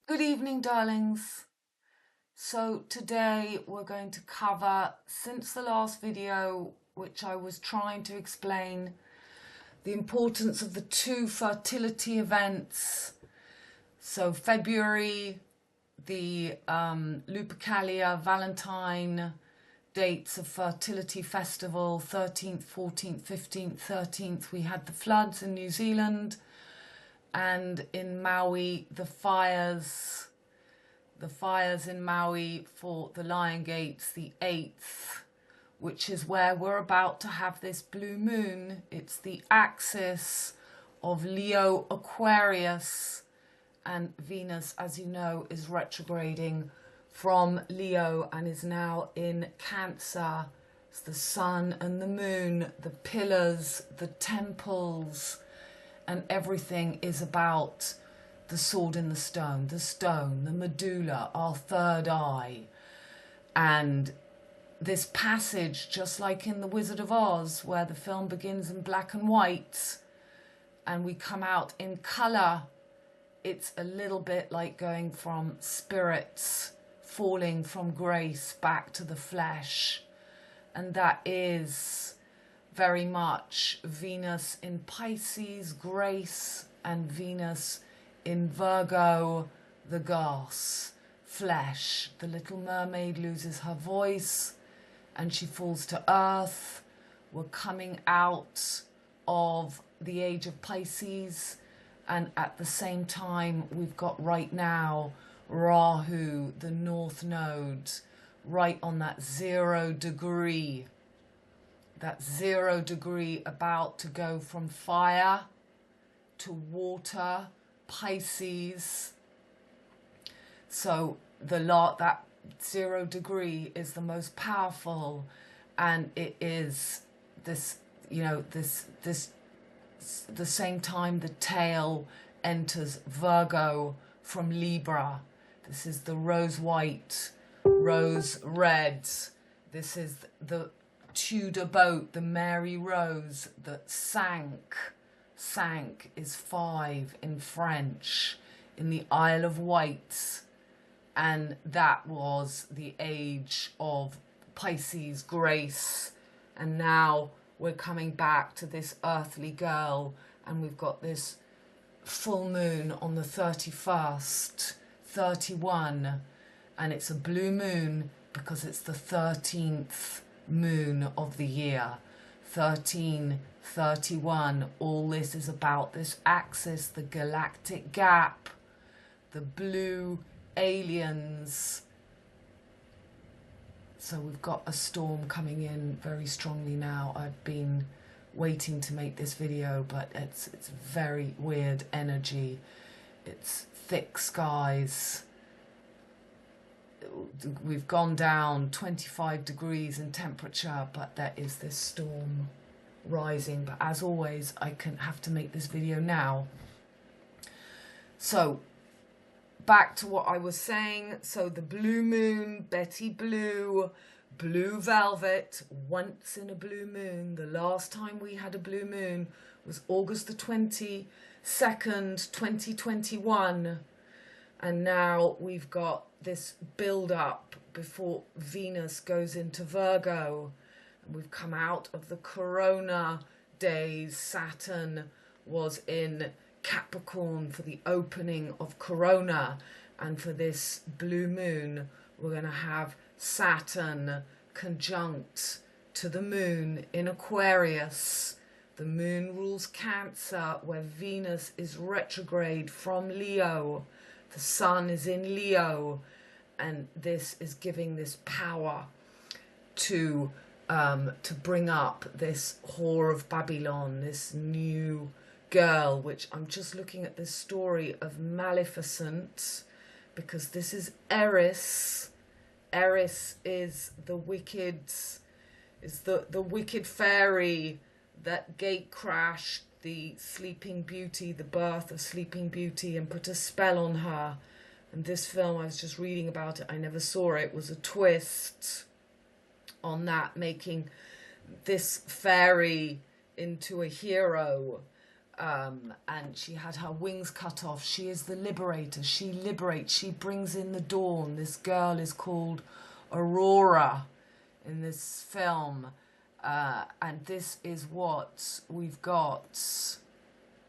Good evening, darlings. So today we're going to cover, since the last video, which I was trying to explain the importance of the two fertility events. So February, the Lupercalia Valentine dates of fertility festival, 13th, 14th, 15th, 13th. We had the floods in New Zealand, and in Maui, the fires in Maui for the Lion Gates, the 8th, which is where we're about to have this blue moon. It's the axis of Leo Aquarius, and Venus, as you know, is retrograding from Leo and is now in Cancer. It's the sun and the moon, the pillars, the temples, and everything is about the sword in the stone, the medulla, our third eye. And this passage, just like in The Wizard of Oz, where the film begins in black and white and we come out in colour, it's a little bit like going from spirits, falling from grace back to the flesh. And that is very much Venus in Pisces, grace, and Venus in Virgo, the gas, flesh. The Little Mermaid loses her voice and she falls to earth. We're coming out of the age of Pisces, and at the same time we've got right now Rahu, the North Node, right on that 0 degree. That 0 degree about to go from fire to water, Pisces. So that 0 degree is the most powerful, and it is this, the same time the tail enters Virgo from Libra. This is the rose white, rose red. This is the Tudor boat, the Mary Rose, that sank. Sank is 5 in French, in the Isle of Wight. And that was the age of Pisces grace. And now we're coming back to this earthly girl, and we've got this full moon on the 31st, 31, and it's a blue moon because it's the 13th moon of the year. 13, 31, all this is about this axis, the galactic gap, the blue aliens. So we've got a storm coming in very strongly now. I've been waiting to make this video, but it's very weird energy. It's thick skies. We've gone down 25 degrees in temperature, but there is this storm rising. But as always, I have to make this video now. So back to what I was saying. So the blue moon, Betty Blue, blue velvet, once in a blue moon. The last time we had a blue moon was August the 22nd, 2021. And now we've got this build-up before Venus goes into Virgo. And we've come out of the Corona days. Saturn was in Capricorn for the opening of Corona. And for this blue moon, we're going to have Saturn conjunct to the moon in Aquarius. The moon rules Cancer, where Venus is retrograde from Leo. The sun is in Leo, and this is giving this power to bring up this whore of Babylon, this new girl, which I'm just looking at this story of Maleficent, because this is ERIS. ERIS is the wicked, the wicked fairy that gate crashed the Sleeping Beauty, the birth of Sleeping Beauty, and put a spell on her. And this film, I was just reading about it, I never saw it, was a twist on that, making this fairy into a hero. and she had her wings cut off. She is the liberator. She liberates. She brings in the dawn. This girl is called Aurora in this film, and this is what we've got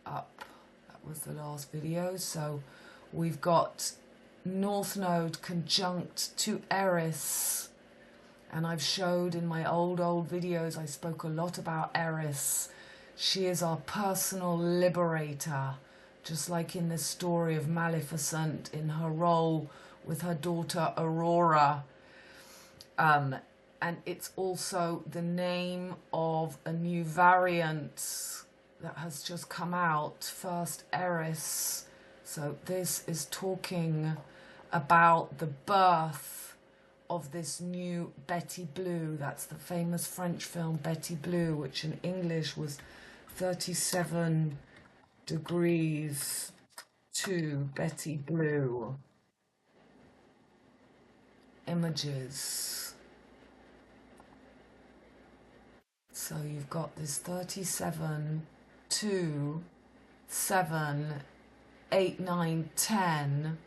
up. That was the last video. So we've got North Node conjunct to ERIS, and I've showed in my old videos, I spoke a lot about ERIS. She is our personal liberator, just like in this story of Maleficent in her role with her daughter Aurora. And it's also the name of a new variant that has just come out, first ERIS. So this is talking about the birth of this new Betty Blue. That's the famous French film Betty Blue, which in English was 37 degrees to Betty Blue. Images. So you've got this 37 to 7, 8, 9, 10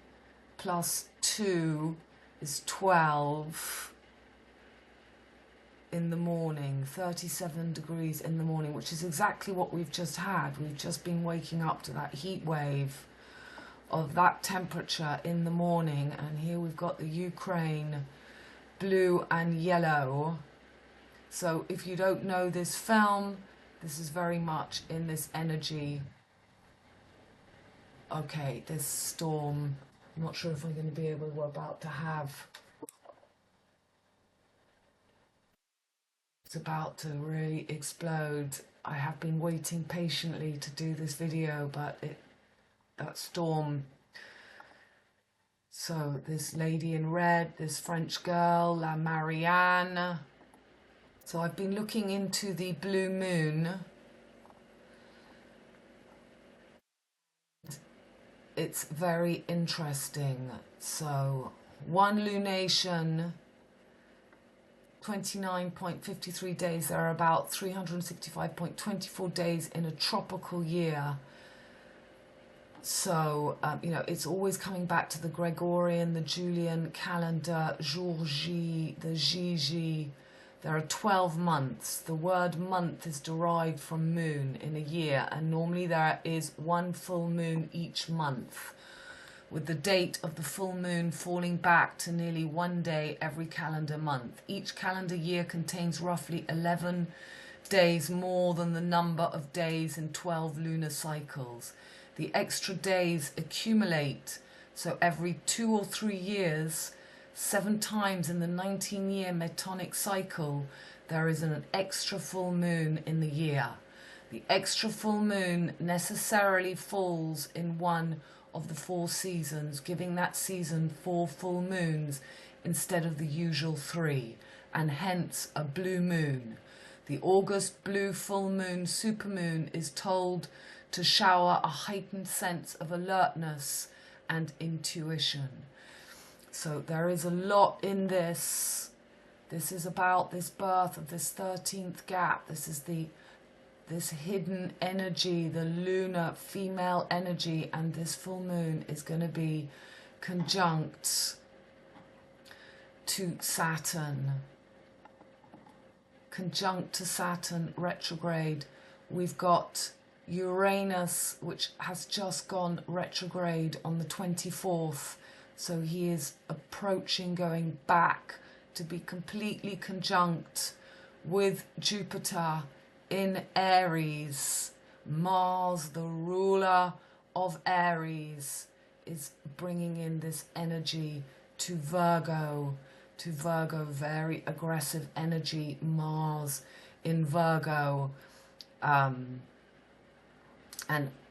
plus 2 is 12 in the morning, 37 degrees in the morning, which is exactly what we've just had. We've just been waking up to that heat wave of that temperature in the morning, and here we've got the Ukraine blue and yellow. So if you don't know this film, this is very much in this energy. Okay, this storm, I'm not sure if I'm going to be able, we're about to have, it's about to really explode. I have been waiting patiently to do this video, but that storm. So this lady in red, this French girl, La Marianne. So I've been looking into the blue moon. It's very interesting. So one lunation, 29.53 days. There are about 365.24 days in a tropical year. So, you know, it's always coming back to the Gregorian, the Julian calendar, jour J, the Gigi. There are 12 months. The word month is derived from moon in a year, and normally there is one full moon each month, with the date of the full moon falling back to nearly 1 day every calendar month. Each calendar year contains roughly 11 days more than the number of days in 12 lunar cycles. The extra days accumulate, so every 2 or 3 years, 7 times in the 19-year metonic cycle, there is an extra full moon in the year. The extra full moon necessarily falls in one of the 4 seasons, giving that season 4 full moons instead of the usual 3, and hence a blue moon. The August blue full moon supermoon is told to shower a heightened sense of alertness and intuition. So there is a lot in this. This is about this birth of this 13th gap. This is this hidden energy, the lunar female energy, and this full moon is going to be conjunct to Saturn. Conjunct to Saturn retrograde. We've got Uranus, which has just gone retrograde on the 24th. So he is approaching, going back to be completely conjunct with Jupiter in Aries. Mars, the ruler of Aries, is bringing in this energy to VirgO. To VirgO, very aggressive energy, Mars in VirgO. And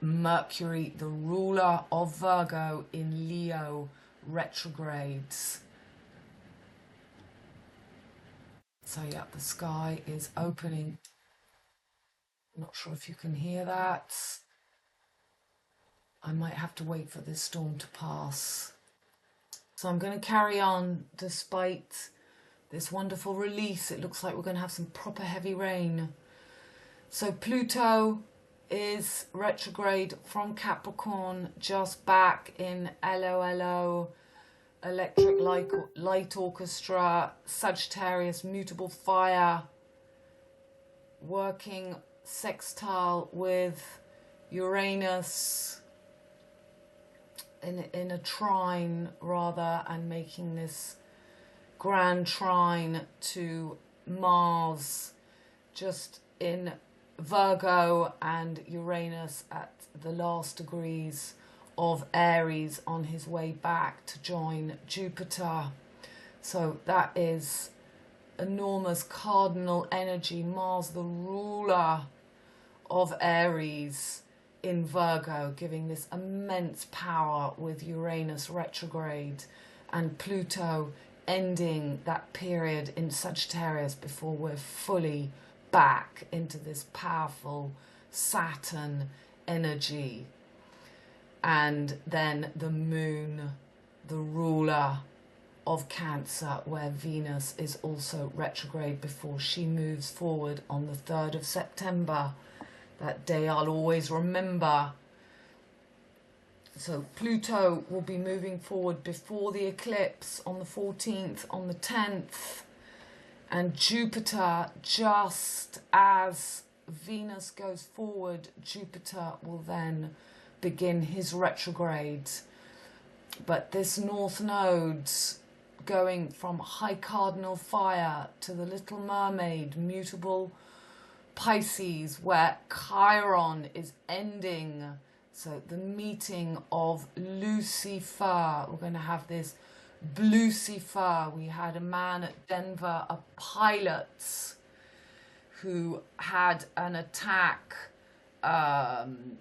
Mercury, the ruler of VirgO, in Leo, retrogrades. So yeah, the sky is opening. I'm not sure if you can hear that. I might have to wait for this storm to pass. So I'm going to carry on despite this wonderful release. It looks like we're going to have some proper heavy rain. So Pluto is retrograde from Capricorn, just back in LOLO, electric light orchestra, Sagittarius, mutable fire, working sextile with Uranus in a trine rather, and making this grand trine to Mars just in Virgo, and Uranus at the last degrees of Aries on his way back to join Jupiter. So that is enormous cardinal energy. Mars, the ruler of Aries in Virgo, giving this immense power with Uranus retrograde, and Pluto ending that period in Sagittarius before we're fully back into this powerful Saturn energy. And then the moon, the ruler of Cancer, where Venus is also retrograde before she moves forward on the 3rd of September. That day I'll always remember. So Pluto will be moving forward before the eclipse on the 14th, on the 10th. And Jupiter, just as Venus goes forward, Jupiter will then begin his retrograde. But this North Node, going from high cardinal fire to the Little Mermaid, mutable Pisces, where Chiron is ending. So the meeting of Lucifer, we're going to have this Blucifer. We had a man at Denver, a pilot, who had an attack,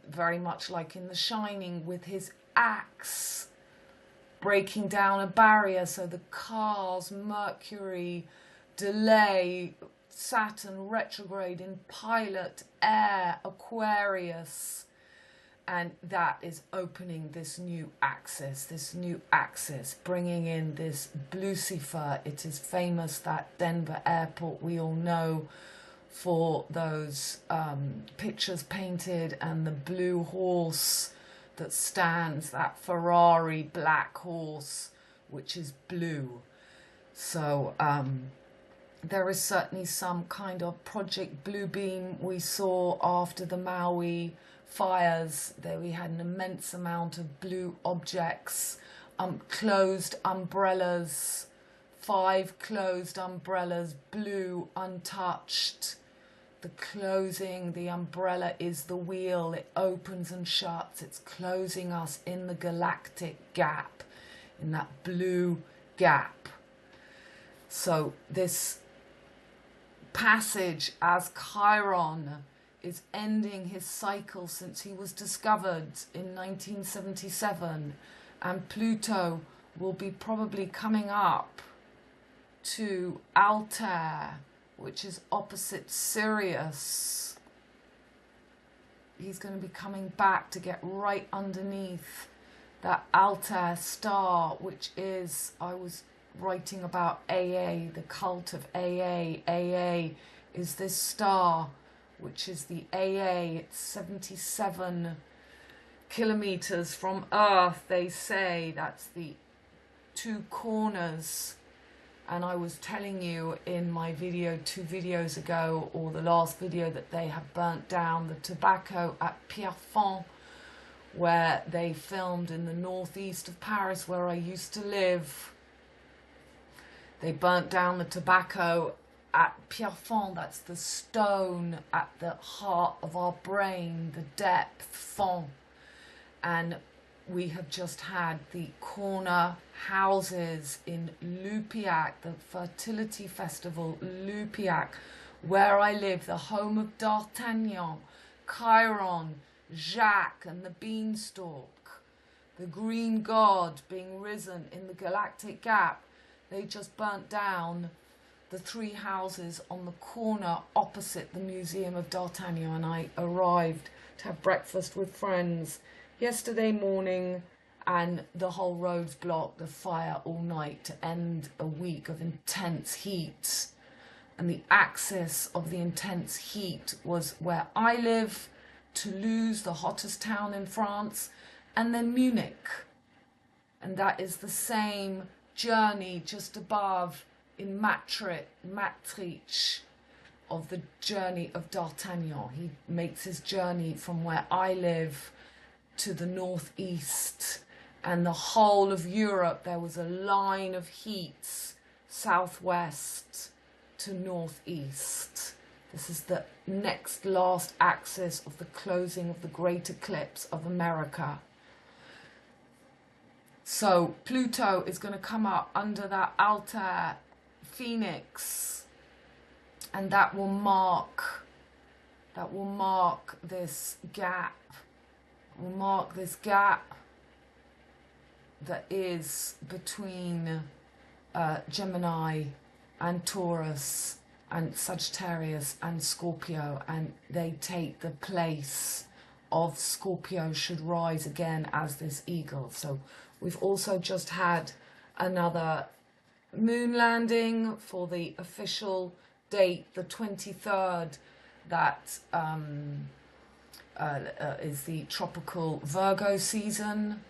very much like in The Shining, with his axe, breaking down a barrier. So the cars, Mercury, delay, Saturn retrograde in Pilot, Air, Aquarius. And that is opening this new axis, bringing in this Blucifer. It is famous, that Denver airport, we all know, for those pictures painted, and the blue horse that stands, that Ferrari black horse, which is blue. So there is certainly some kind of Project Bluebeam we saw after the Maui fires. There we had an immense amount of blue objects, closed umbrellas, 5 closed umbrellas, blue, untouched. The closing, the umbrella is the wheel, it opens and shuts, it's closing us in the galactic gap, in that blue gap. So this passage, as Chiron is ending his cycle since he was discovered in 1977, and Pluto will be probably coming up to Altair, which is opposite Sirius. He's going to be coming back to get right underneath that Altair star, which is, I was writing about AA, the cult of AA. AA is this star, which is the AA. It's 77 kilometers from Earth, they say. That's the 2 corners. And I was telling you in my video 2 videos ago, or the last video, that they have burnt down the tobacco at Pierrefonds, where they filmed in the northeast of Paris, where I used to live. They burnt down the tobacco at Pierrefonds. That's the stone at the heart of our brain, the depth, fond. And we have just had the corner houses in Lupiac, the fertility festival, Lupiac, where I live, the home of D'Artagnan, Chiron, Jacques and the beanstalk, the green god being risen in the galactic gap. They just burnt down the 3 houses on the corner opposite the Museum of D'Artagnan, and I arrived to have breakfast with friends yesterday morning, and the whole road's blocked, the fire all night to end a week of intense heat. And the axis of the intense heat was where I live, Toulouse, the hottest town in France, and then Munich. And that is the same journey just above in Maastricht of the journey of D'Artagnan. He makes his journey from where I live to the northeast, and the whole of Europe, there was a line of heats southwest to northeast. This is the next last axis of the closing of the great eclipse of America. So Pluto is going to come up under that Altair Phoenix, and that will mark this gap. Will mark this gap that is between Gemini and Taurus and Sagittarius and Scorpio, and they take the place of Scorpio should rise again as this eagle. So we've also just had another moon landing for the official date, the 23rd, that is the tropical VirgO season,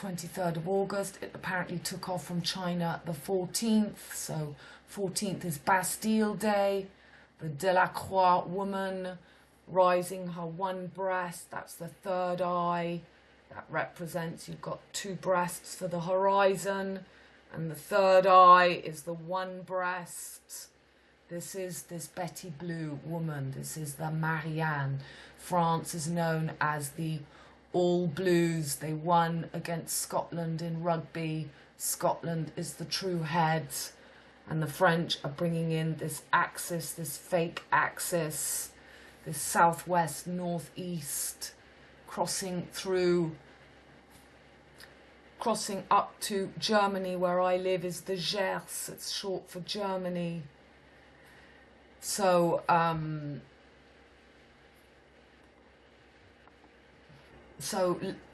23rd of August. It apparently took off from China the 14th, so 14th is Bastille Day, the Delacroix woman rising her one breast, that's the third eye. That represents you've got two breasts for the horizon, and the third eye is the one breast. This is this Betty Blue woman. This is the Marianne. France is known as the All Blues. They won against Scotland in rugby. Scotland is the true head, and the French are bringing in this axis, this fake axis, this southwest, northeast, crossing up to Germany. Where I live is the Gers, it's short for Germany. So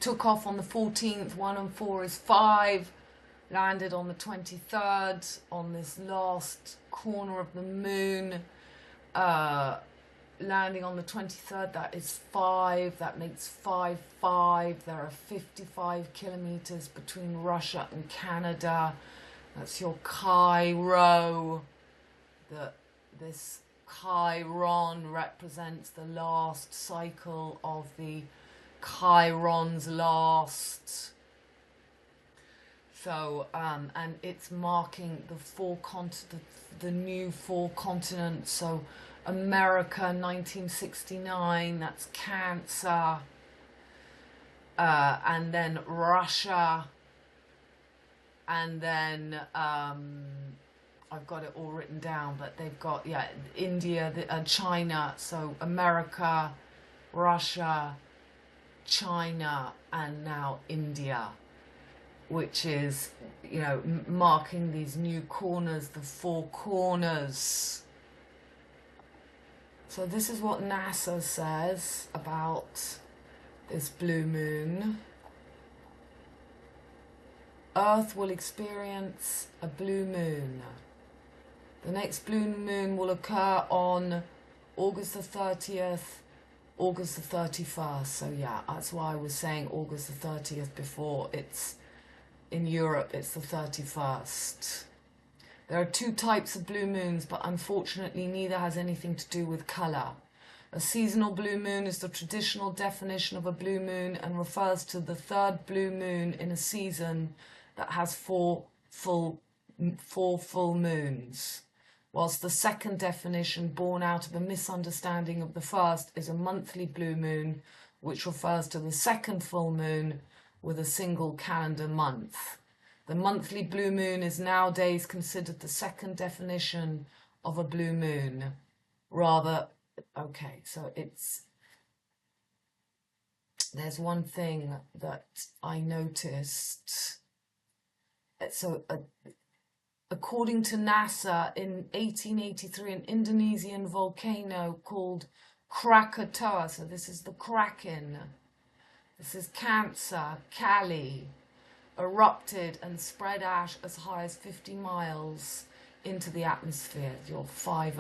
took off on the 14th, 1 and 4 is 5, landed on the 23rd on this last corner of the moon, landing on the 23rd, that is 5, that makes 5-5. There are 55 kilometers between Russia and Canada. That's your Cairo. This Chiron represents the last cycle of the Chiron's last. So, and it's marking the new 4 continents. So America 1969, that's Cancer, and then Russia, and then I've got it all written down, but they've got, yeah, India, China. So America, Russia, China, and now India, which is, you know, marking these new corners, the 4 corners. So this is what NASA says about this blue moon. Earth will experience a blue moon. The next blue moon will occur on August the 30th, August the 31st. So yeah, that's why I was saying August the 30th before. It's in Europe, it's the 31st. There are 2 types of blue moons, but unfortunately neither has anything to do with colour. A seasonal blue moon is the traditional definition of a blue moon and refers to the 3rd blue moon in a season that has 4 full moons, whilst the second definition, born out of a misunderstanding of the first, is a monthly blue moon, which refers to the 2nd full moon with a single calendar month. The monthly blue moon is nowadays considered the 2nd definition of a blue moon. Rather, okay, so there's one thing that I noticed. So, according to NASA, in 1883, an Indonesian volcano called Krakatoa, so this is the Kraken, this is Cancer, Cali, erupted and spread ash as high as 50 miles into the atmosphere, your 50.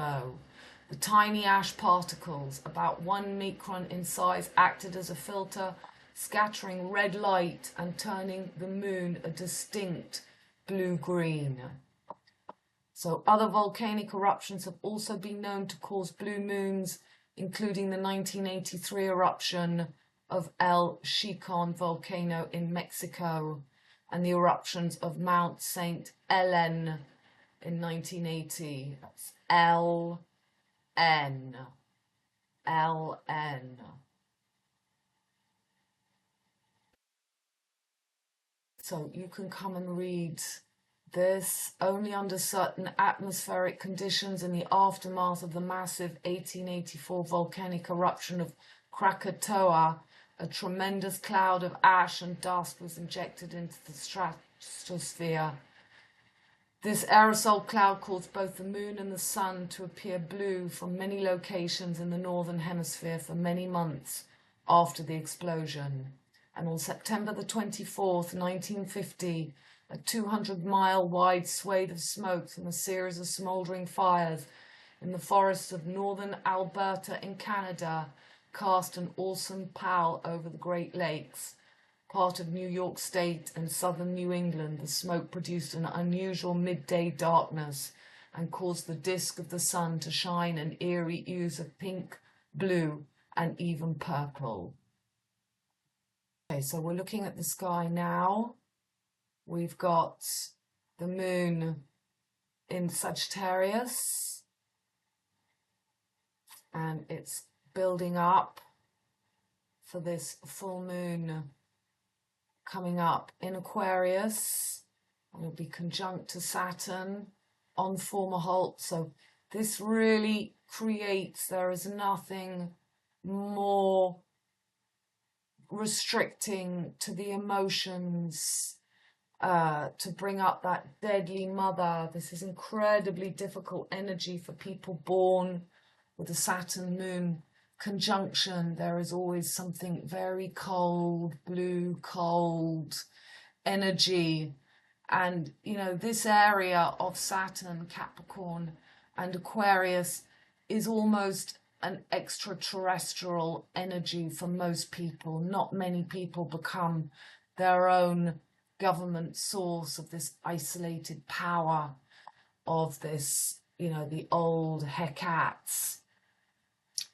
The tiny ash particles, about 1 micron in size, acted as a filter, scattering red light and turning the moon a distinct blue-green. So other volcanic eruptions have also been known to cause blue moons, including the 1983 eruption of El Chicon volcano in Mexico and the eruptions of Mount St. Helens in 1980. That's LN. So you can come and read this only under certain atmospheric conditions in the aftermath of the massive 1884 volcanic eruption of Krakatoa. A tremendous cloud of ash and dust was injected into the stratosphere. This aerosol cloud caused both the moon and the sun to appear blue from many locations in the northern hemisphere for many months after the explosion. And on September the 24th, 1950, a 200-mile wide swathe of smoke from a series of smouldering fires in the forests of northern Alberta in Canada cast an awesome pall over the Great Lakes. Part of New York State and southern New England, the smoke produced an unusual midday darkness and caused the disk of the sun to shine in eerie hues of pink, blue, and even purple. Okay, so we're looking at the sky now. We've got the moon in Sagittarius, and it's building up for this full moon coming up in Aquarius, and it'll be conjunct to Saturn on Fomalhaut. So this really creates, there is nothing more restricting to the emotions, to bring up that deadly mother. This is incredibly difficult energy for people born with the Saturn moon conjunction. There is always something very cold, blue, cold energy. And, you know, this area of Saturn, Capricorn, and Aquarius is almost an extraterrestrial energy for most people. Not many people become their own government source of this isolated power of this, you know, the old Hecats.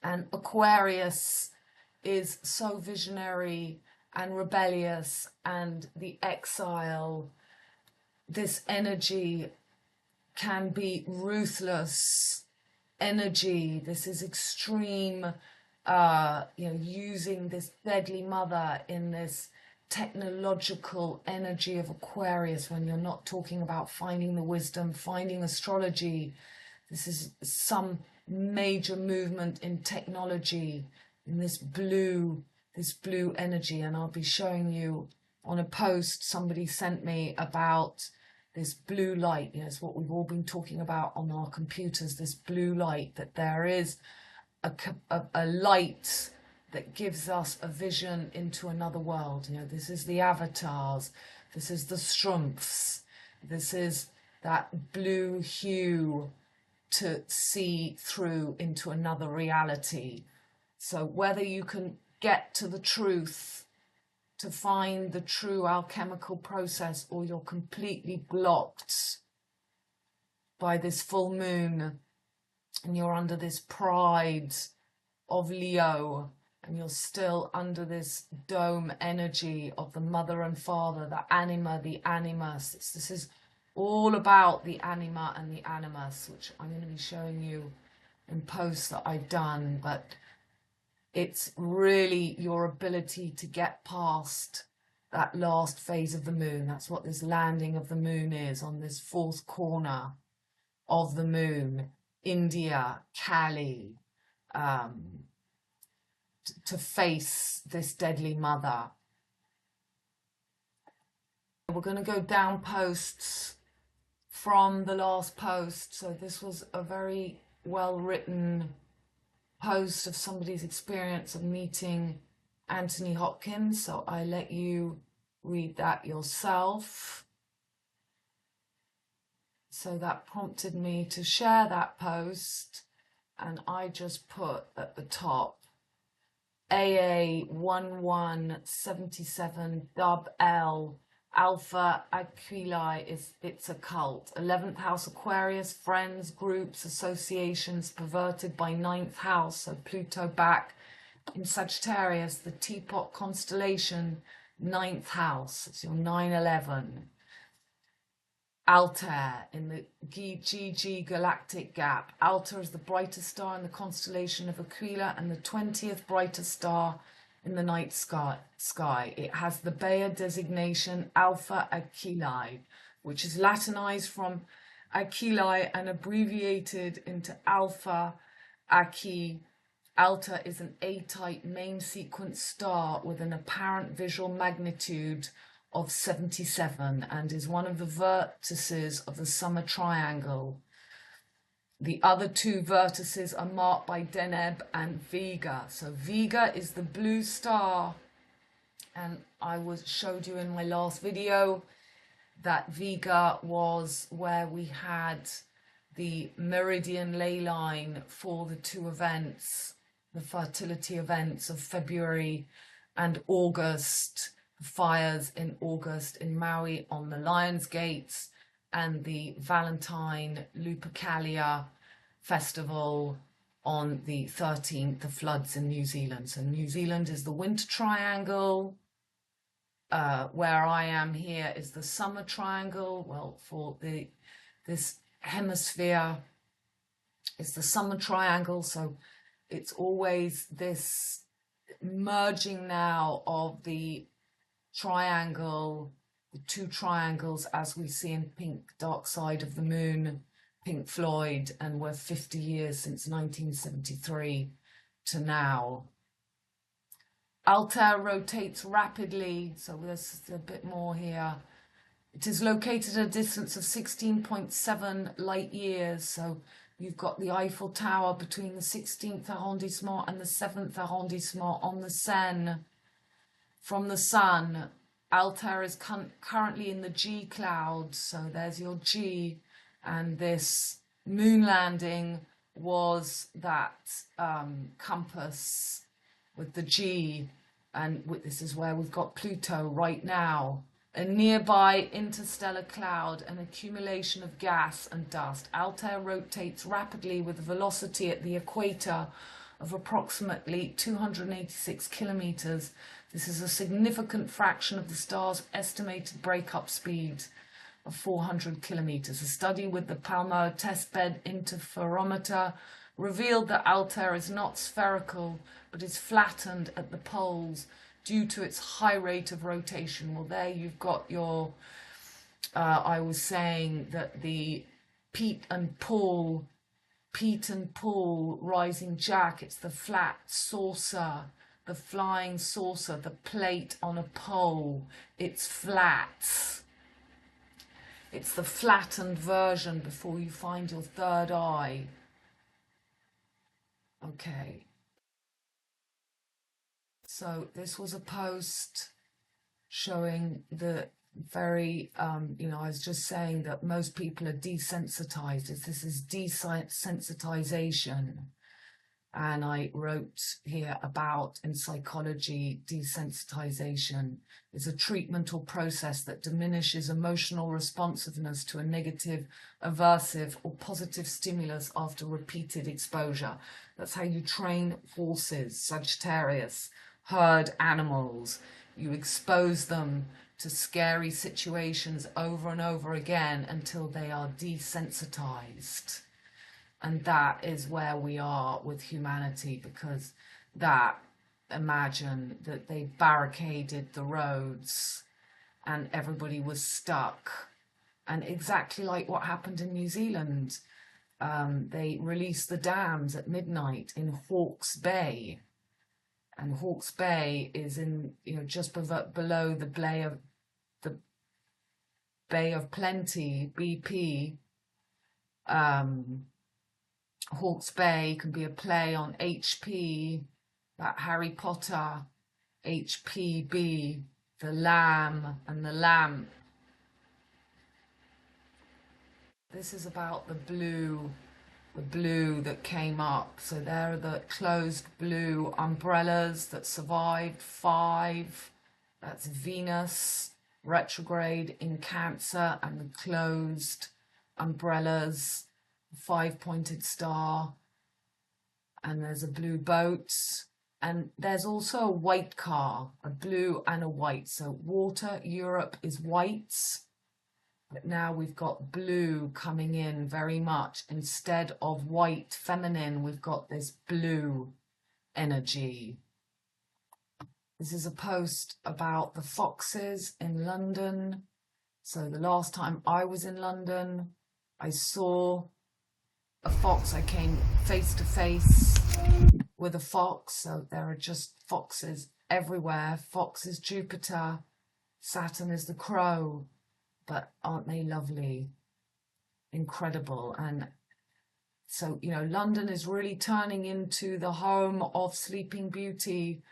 And Aquarius is so visionary and rebellious, and the exile, this energy can be ruthless energy. This is extreme, you know, using this deadly mother in this technological energy of Aquarius, when you're not talking about finding the wisdom, finding astrology. This is some major movement in technology, in this blue energy. And I'll be showing you on a post somebody sent me about this blue light. You know, it's what we've all been talking about on our computers, this blue light, that there is a light that gives us a vision into another world. You know, this is the avatars, this is the strumphs, this is that blue hue to see through into another reality. So whether you can get to the truth, to find the true alchemical process, or you're completely blocked by this full moon and you're under this pride of Leo, and you're still under this dome energy of the mother and father, the anima, the animus. This is all about the anima and the animus, which I'm going to be showing you in posts that I've done. But it's really your ability to get past that last phase of the moon. That's what this landing of the moon is, on this fourth corner of the moon, India, Cali, to face this deadly mother. We're going to go down posts from the last post. So this was a very well written post of somebody's experience of meeting Anthony Hopkins, so I let you read that yourself. So that prompted me to share that post, and I just put at the top AA1177 dub L Alpha Aquili. It's a cult. 11th house Aquarius, friends, groups, associations perverted by 9th house, so Pluto back in Sagittarius, the teapot constellation, 9th house. It's your 911. Altair in the GG galactic gap. Altair is the brightest star in the constellation of Aquila and the 20th brightest star in the night sky. It has the Bayer designation Alpha Aquili, which is Latinized from Aquili and abbreviated into Alpha Aqui. Alta is an A-type main sequence star with an apparent visual magnitude of 77 and is one of the vertices of the summer triangle. The other two vertices are marked by Deneb and Vega. So Vega is the blue star, and I showed you in my last video that Vega was where we had the meridian ley line for the two events, the fertility events of February and August, fires in August in Maui on the Lion's Gates, and the Valentine Lupercalia festival on the 13th, the floods in New Zealand. So New Zealand is the winter triangle. Where I am here is the summer triangle. Well, for this hemisphere, it's the summer triangle. So it's always this merging now of the triangle, the two triangles as we see in Pink, Dark Side of the Moon, Pink Floyd, and we're 50 years since 1973 to now. Altair rotates rapidly, so there's a bit more here. It is located at a distance of 16.7 light years, so you've got the Eiffel Tower between the 16th arrondissement and the 7th arrondissement on the Seine. From the sun, Altair is currently in the G cloud, so there's your G, and this moon landing was that compass with the G, and this is where we've got Pluto right now. A nearby interstellar cloud, an accumulation of gas and dust. Altair rotates rapidly with a velocity at the equator of approximately 286 kilometers. This is a significant fraction of the star's estimated breakup speed of 400 kilometers. A study with the Palomar testbed interferometer revealed that Altair is not spherical, but is flattened at the poles due to its high rate of rotation. Well, there you've got your, I was saying that the Pete and Paul rising jack, it's the flat saucer, the flying saucer, the plate on a pole, it's flat. It's the flattened version before you find your third eye. Okay. So this was a post showing the very, I was just saying that most people are desensitized. This is desensitization. And I wrote here about, in psychology, desensitization is a treatment or process that diminishes emotional responsiveness to a negative, aversive, or positive stimulus after repeated exposure. That's how you train horses, Sagittarius, herd animals. You expose them to scary situations over and over again until they are desensitized. And that is where we are with humanity, because imagine that they barricaded the roads and everybody was stuck. And exactly like what happened in New Zealand, they released the dams at midnight in Hawke's Bay. And Hawke's Bay is in, just below the Bay of Plenty, BP. Hawke's Bay can be a play on HP, that Harry Potter, HPB, the lamb and the lamp. This is about the blue the blue that came up. So there are the closed blue umbrellas that survived. 5, that's Venus retrograde in Cancer, and the closed umbrellas, 5-pointed star, and there's a blue boat, and there's also a white car, a blue and a white. So water Europe is whites, but now we've got blue coming in very much. Instead of white feminine, we've got this blue energy. This is a post about the foxes in London. So the last time I was in London, I saw a fox. I came face to face with a fox. So there are just foxes everywhere. Fox is Jupiter. Saturn is the crow. But aren't they lovely? Incredible. And so, you know, London is really turning into the home of Sleeping Beauty,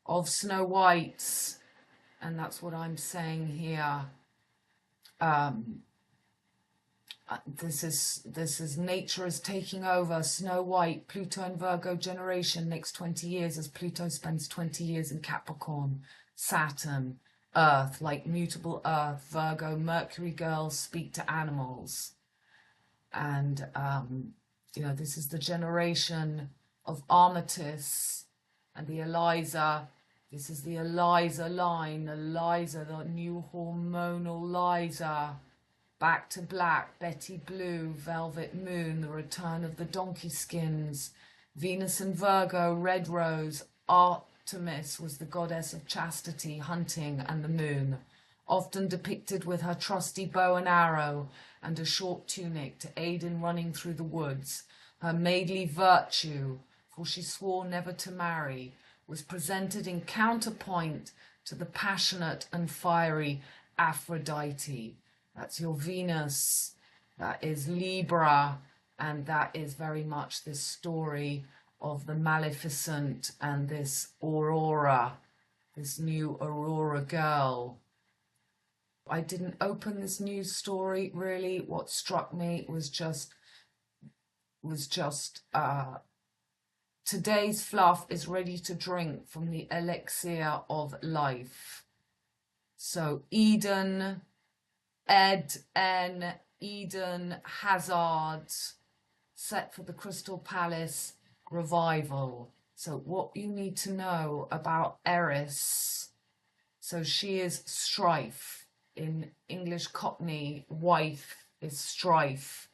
of Snow Whites. And that's what I'm saying here. This is nature is taking over. Snow White, Pluto and Virgo generation next 20 years, as Pluto spends 20 years in Capricorn. Saturn, Earth, like mutable Earth, Virgo, Mercury girls speak to animals. And, you know, this is the generation of Amethyst and the Eliza. This is the Eliza line, Eliza, the new hormonal Liza. Back to Black, Betty Blue, Velvet Moon, the return of the donkey skins. Venus and Virgo, Red Rose, Artemis was the goddess of chastity, hunting, and the moon, often depicted with her trusty bow and arrow and a short tunic to aid in running through the woods. Her maidly virtue, for she swore never to marry, was presented in counterpoint to the passionate and fiery Aphrodite. That's your Venus, that is Libra, and that is very much this story of the Maleficent and this Aurora, this new Aurora girl. I didn't open this news story really. What struck me was just today's fluff is ready to drink from the elixir of life. So Eden, Eden, Hazard, set for the Crystal Palace revival. So what you need to know about ERIS, so she is strife. In English Cockney, wife is strife.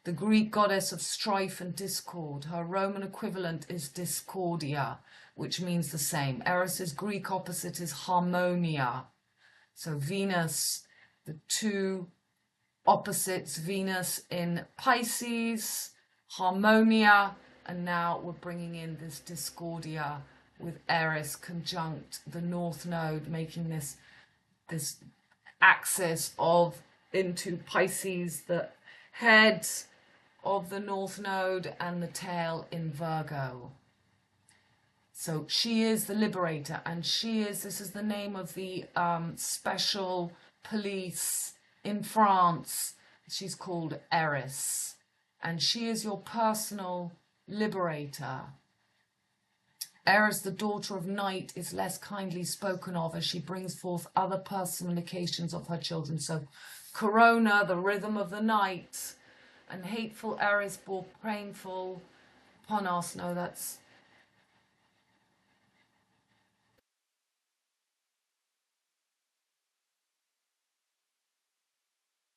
The Greek goddess of strife and discord. Her Roman equivalent is discordia, which means the same. Eris's Greek opposite is harmonia. So Venus, the two opposites, Venus in Pisces, harmonia, and now we're bringing in this discordia with Eris conjunct the North Node, making this axis of into Pisces, the head of the North Node and the tail in Virgo. So she is the liberator, and this is the name of the special police in France. She's called ERIS, and she is your personal liberator. Eris, the daughter of night, is less kindly spoken of as she brings forth other personifications of her children. So Corona, the rhythm of the night, and hateful Eris bore painful upon us. No, that's...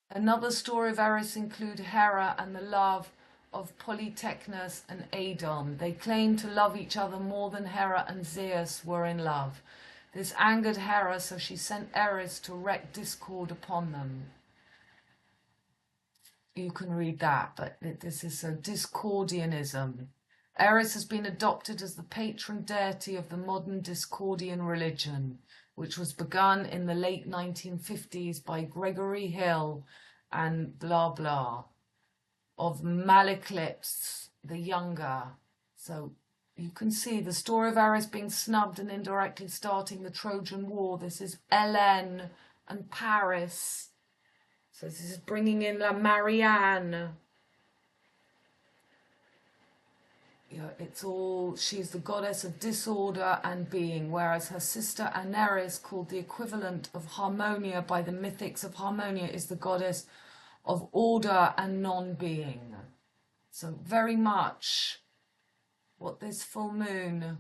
Another story of Eris include Hera and the love of Polytechnos and Adon. They claimed to love each other more than Hera and Zeus were in love. This angered Hera, so she sent Eris to wreak discord upon them. You can read that, but this is so Discordianism. Eris has been adopted as the patron deity of the modern Discordian religion, which was begun in the late 1950s by Gregory Hill and blah blah, of Maleklips the Younger. So you can see the story of Eris being snubbed and indirectly starting the Trojan War. This is Hélène and Paris. So this is bringing in La Marianne. you know, it's all, she's the goddess of disorder and being, whereas her sister ERIS, called the equivalent of Harmonia by the mythics of Harmonia, is the goddess of order and non-being. So very much what this full moon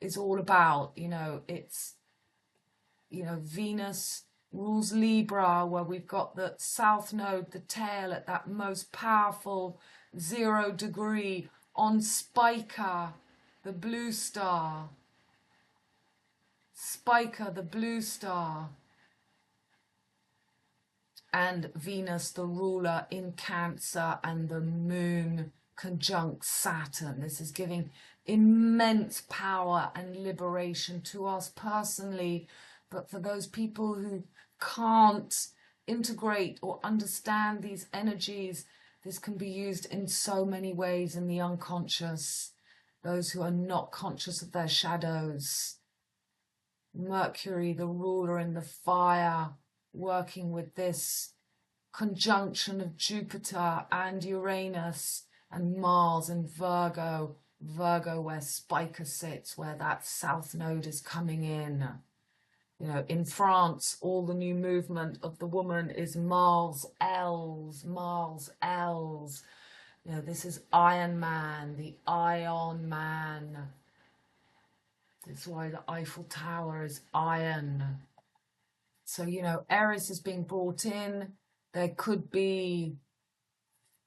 is all about, you know, it's, you know, Venus rules Libra, where we've got the south node, the tail at that most powerful 0 degree, on Spica, the blue star. Spica, the blue star. And Venus, the ruler, in Cancer, and the moon conjunct Saturn. This is giving immense power and liberation to us personally, but for those people who can't integrate or understand these energies, this can be used in so many ways in the unconscious. Those who are not conscious of their shadows. Mercury, the ruler in the fire, working with this conjunction of Jupiter and Uranus, and Mars in VirgO. VirgO, where Spica sits, where that south node is coming in. You know, in France, all the new movement of the woman is Mars Els, Mars Els. You know, this is Iron Man, the Ion Man. That's why the Eiffel Tower is iron. So, you know, ERIS is being brought in. There could be,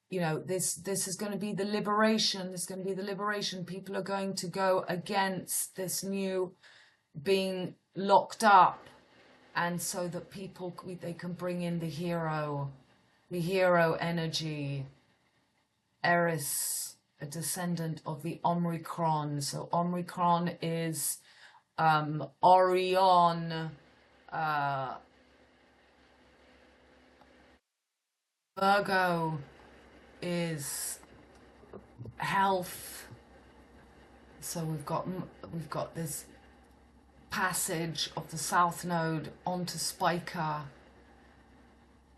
you know, this is going to be the liberation. This is going to be the liberation. People are going to go against this new being locked up, and so that people, they can bring in the hero energy. ERIS, a descendant of the Omricron. So Omricron is ORiON. VirgO is health. So we've got this passage of the south node onto Spica.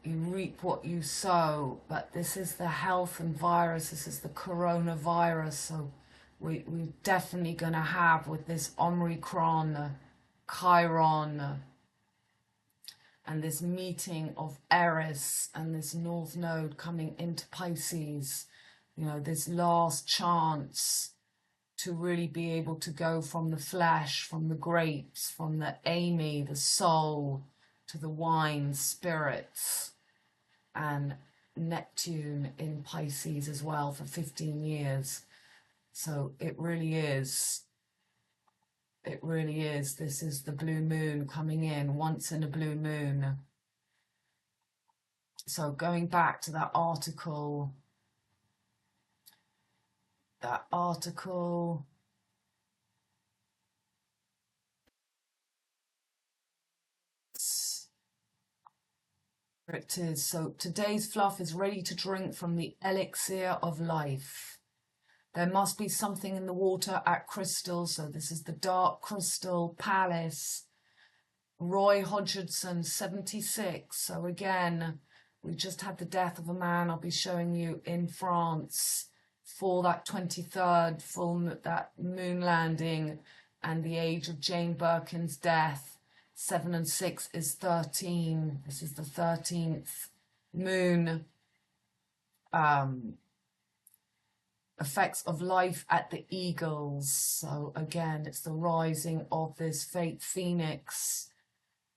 You reap what you sow, but this is the health and virus. This is the coronavirus. So we're definitely going to have, with this Omricron, Chiron, and this meeting of ERIS and this north node coming into Pisces, you know, this last chance to really be able to go from the flesh, from the grapes, from the Amy, the soul, to the wine, spirits, and Neptune in Pisces as well for 15 years. So it really is. This is the blue moon coming in, once in a blue moon. So going back to that article, here it is. So today's fluff is ready to drink from the elixir of life. There must be something in the water at crystal. So this is the dark crystal palace. Roy Hodgson, 76. So again, we just had the death of a man I'll be showing you in France for that 23rd that moon landing, and the age of Jane Birkin's death. 7 and 6 is 13. This is the 13th moon. Effects of life at the eagles. So again, it's the rising of this fake phoenix,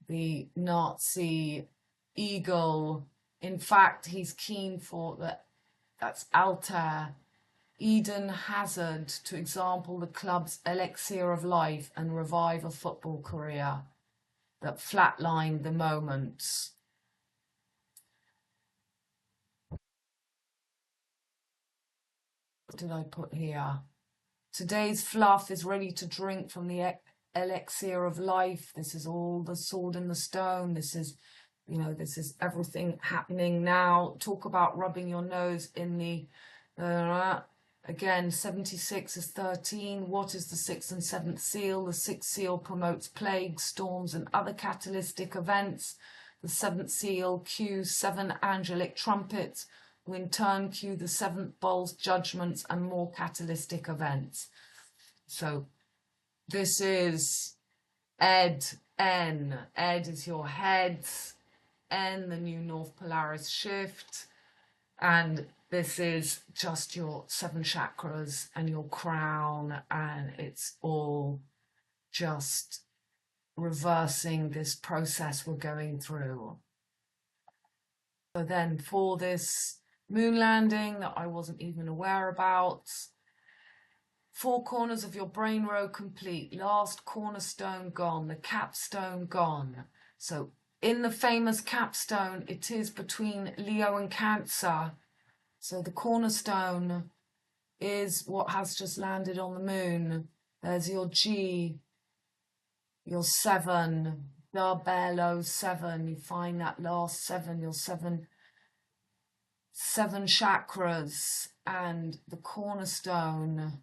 the Nazi eagle. In fact, he's keen for that's Altair. Eden Hazard, to example the club's elixir of life and revive a football career that flatlined the moments. What did I put here? Today's fluff is ready to drink from the elixir of life. This is all the sword in the stone. This is, you know, this is everything happening now. Talk about rubbing your nose in the again, 76 is 13. What is the 6th and 7th seal? The 6th seal promotes plagues, storms, and other catalytic events. The 7th seal cues 7 angelic trumpets, who in turn cue the seventh bowl's judgments and more catalytic events. So this is Ed, N. Ed is your heads, N, the new North Polaris shift, and this is just your 7 chakras and your crown, and it's all just reversing this process we're going through. So then for this moon landing that I wasn't even aware about, 4 corners of your brain row complete, last cornerstone gone, the capstone gone. So in the famous capstone, it is between Leo and Cancer. So the cornerstone is what has just landed on the moon. There's your G, your 7, Bello 7. You find that last 7, your 7 chakras, and the cornerstone.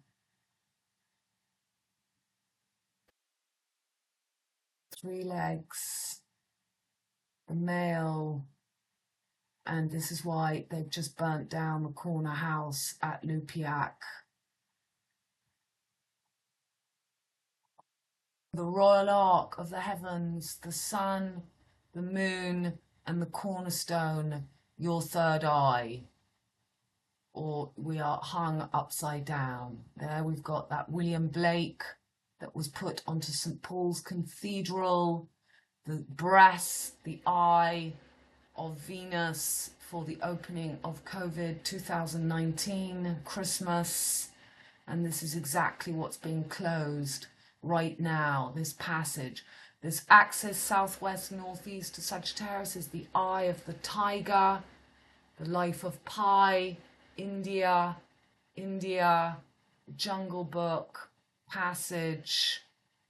3 legs, the male, and this is why they've just burnt down the corner house at Lupiac. The royal arc of the heavens, the sun, the moon, and the cornerstone, your third eye, or we are hung upside down. There we've got that William Blake that was put onto St. Paul's Cathedral, the breast, the eye of Venus for the opening of COVID 2019, Christmas, and this is exactly what's being closed right now, this passage. This axis southwest northeast to Sagittarius is the eye of the tiger, the life of Pi, India, Jungle Book, passage,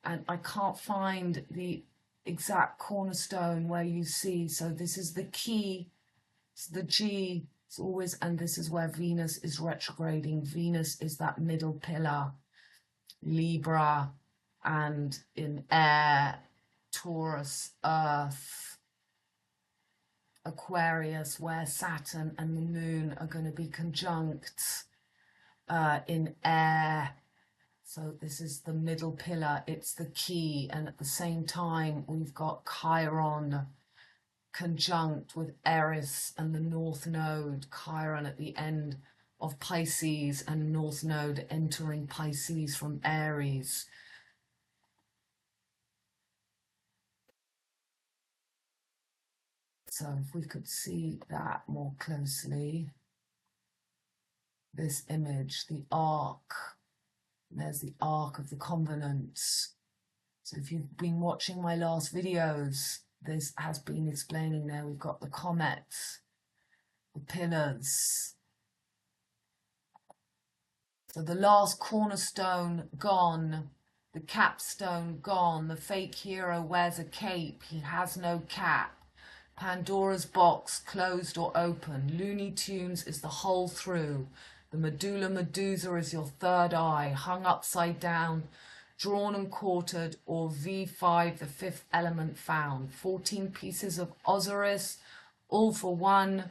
and I can't find the exact cornerstone where you see. So this is the key, it's the G, it's always, and this is where Venus is retrograding. Venus is that middle pillar, Libra, and in air, Taurus, Earth, Aquarius, where Saturn and the moon are going to be conjunct, in air. So this is the middle pillar, it's the key, and at the same time we've got Chiron conjunct with ERIS and the North Node, Chiron at the end of Pisces and North Node entering Pisces from Aries. So if we could see that more closely, this image, the arc, there's the Ark of the Covenants. So if you've been watching my last videos, this has been explaining there. We've got the comets, the pillars. So the last cornerstone gone, the capstone gone, the fake hero wears a cape, he has no cap. Pandora's box closed or open. Looney Tunes is the hole through. The medulla medusa is your third eye, hung upside down, drawn and quartered, or V5, the 5th element found. 14 pieces of Osiris, all for one,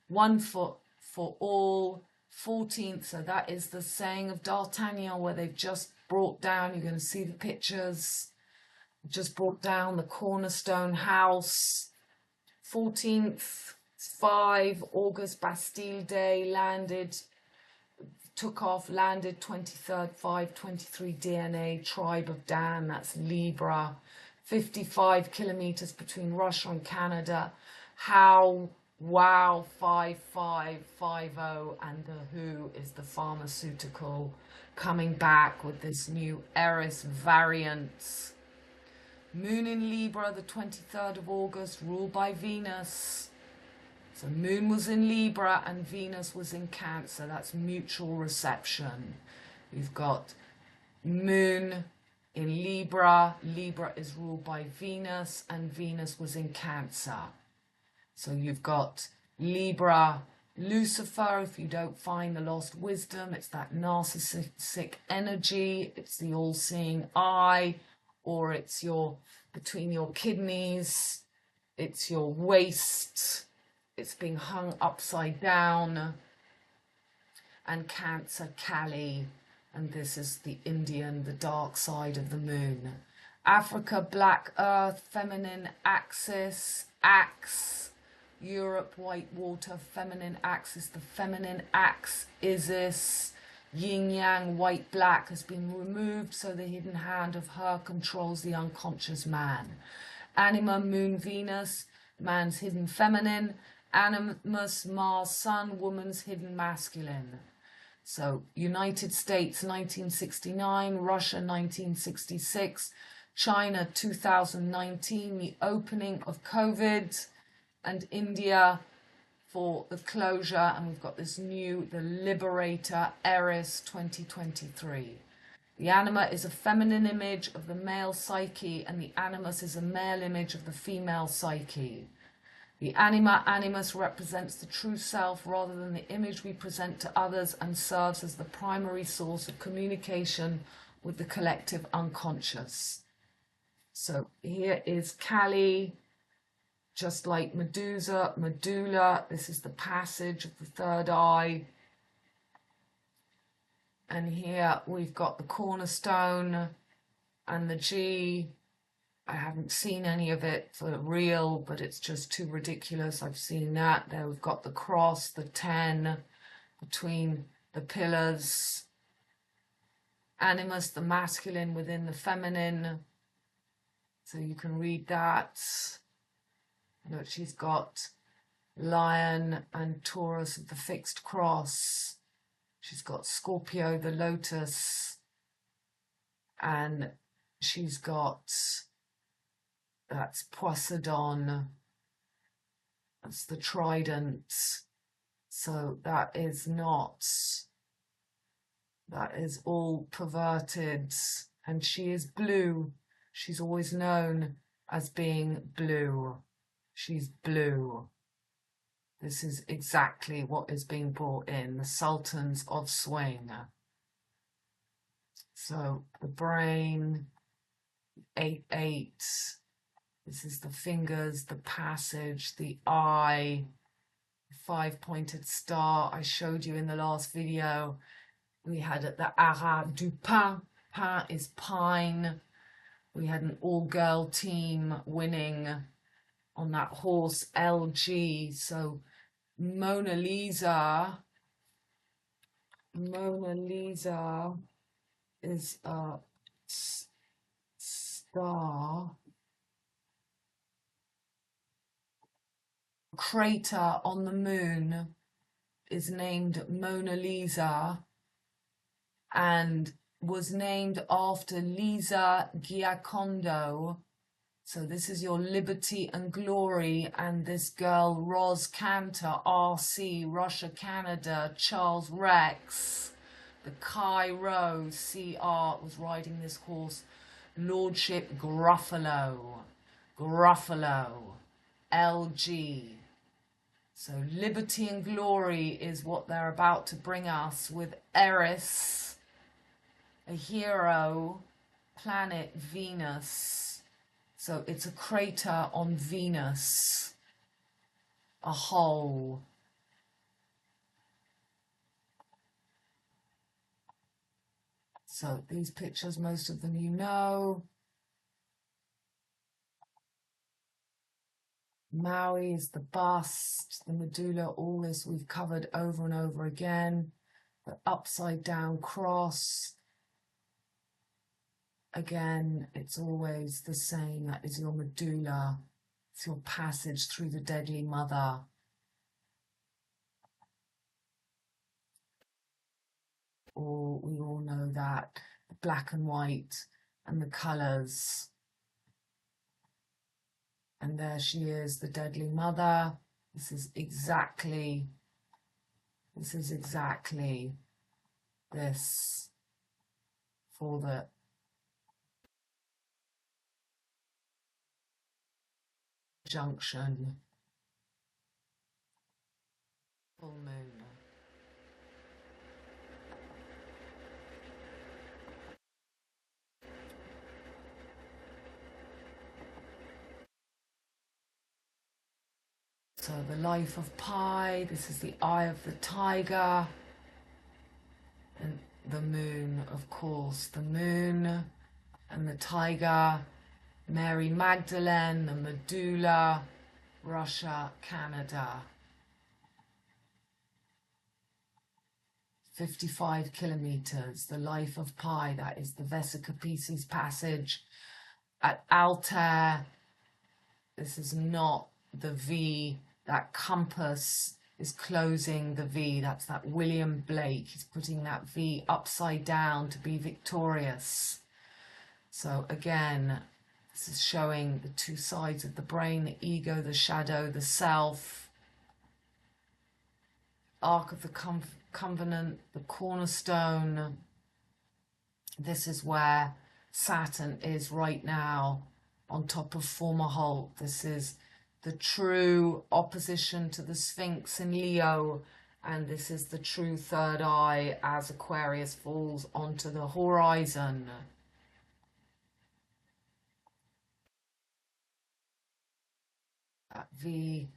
one for all. 14th, so that is the saying of D'Artagnan, where they've just brought down, you're going to see the pictures, just brought down the cornerstone house. 14th, 5 August, Bastille Day, landed, took off, landed 23rd, 523 DNA, tribe of Dan, that's Libra. 55 kilometers between Russia and Canada. How, wow, 5550, and the Who is the pharmaceutical coming back with this new ERIS variant. Moon in Libra, the 23rd of August, ruled by Venus. So Moon was in Libra and Venus was in Cancer. That's mutual reception. We've got Moon in Libra. Libra is ruled by Venus and Venus was in Cancer. So you've got Libra, Lucifer, if you don't find the lost wisdom, it's that narcissistic energy, it's the all-seeing eye, or it's your between your kidneys, it's your waist, it's being hung upside down. And Cancer, Kali, and this is the Indian, the dark side of the moon. Africa, Black Earth, feminine axis, axe. Europe, white water, feminine axis. The feminine axe, Isis. Yin Yang, white black, has been removed, so the hidden hand of her controls the unconscious man. Anima, moon, Venus, man's hidden feminine. Animus, Mars, sun, woman's hidden masculine. So United States 1969, Russia 1966, China 2019, the opening of COVID, and India for the closure. And we've got this new, the Liberator, ERIS 2023. The anima is a feminine image of the male psyche, and the animus is a male image of the female psyche. The anima animus represents the true self rather than the image we present to others, and serves as the primary source of communication with the collective unconscious. So here is Kali, just like Medusa, medulla. This is the passage of the third eye. And here we've got the cornerstone and the G. I haven't seen any of it for real, but it's just too ridiculous. I've seen that. There we've got the cross, the 10 between the pillars. Animus, the masculine within the feminine. So you can read that. Look, she's got lion and Taurus of the fixed cross. She's got Scorpio, the lotus. And she's got... that's Poseidon, that's the trident. So that is not, that is all perverted. And she is blue. She's always known as being blue. She's blue. This is exactly what is being brought in, the Sultans of Swing. So the brain, 8-8. This is the fingers, the passage, the eye, the 5-pointed star I showed you in the last video. We had the Arabe du Pain. Pain is pine. We had an all-girl team winning on that horse LG. So Mona Lisa is a star. Crater on the moon is named Mona Lisa and was named after Lisa Giacondo. So this is your liberty and glory, and this girl Ros Cantor, RC, Russia, Canada, Charles Rex, the Cairo CR was riding this horse, Lordship Gruffalo, LG. So liberty and glory is what they're about to bring us with Eris, a hero, planet Venus. So it's a crater on Venus, a hole. So these pictures, most of them you know. Maui is the bust, the medulla, all this we've covered over and over again. The upside down cross. Again, it's always the same. That is your medulla. It's your passage through the deadly mother. We all know that. The black and white and the colours. And there she is, the deadly mother. This is exactly this for the junction. Full moon. So the life of Pi, this is the eye of the tiger. And the moon, of course, the moon and the tiger, Mary Magdalene, the medulla, Russia, Canada. 55 kilometers, the life of Pi, that is the Vesica Pisces passage at Altair. This is not the V, that compass is closing the V, that's that William Blake, he's putting that V upside down to be victorious. So again, this is showing the two sides of the brain, the ego, the shadow, the self. Ark of the Covenant, the cornerstone. This is where Saturn is right now, on top of Fomalhaut. This is the true opposition to the Sphinx in Leo, and this is the true third eye as Aquarius falls onto the horizon. That V,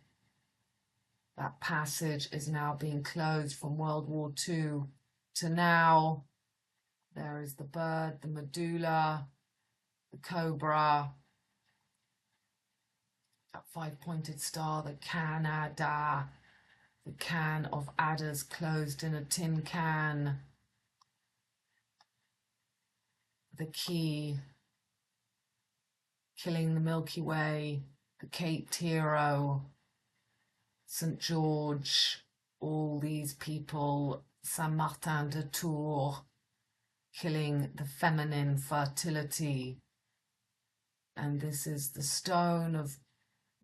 that passage is now being closed from World War II to now. There is the bird, the medulla, the cobra, that five-pointed star, the Canada, the can of adders closed in a tin can, the key, killing the Milky Way, the Caped Hero, St. George, all these people, Saint Martin de Tours, killing the feminine fertility. And this is the stone of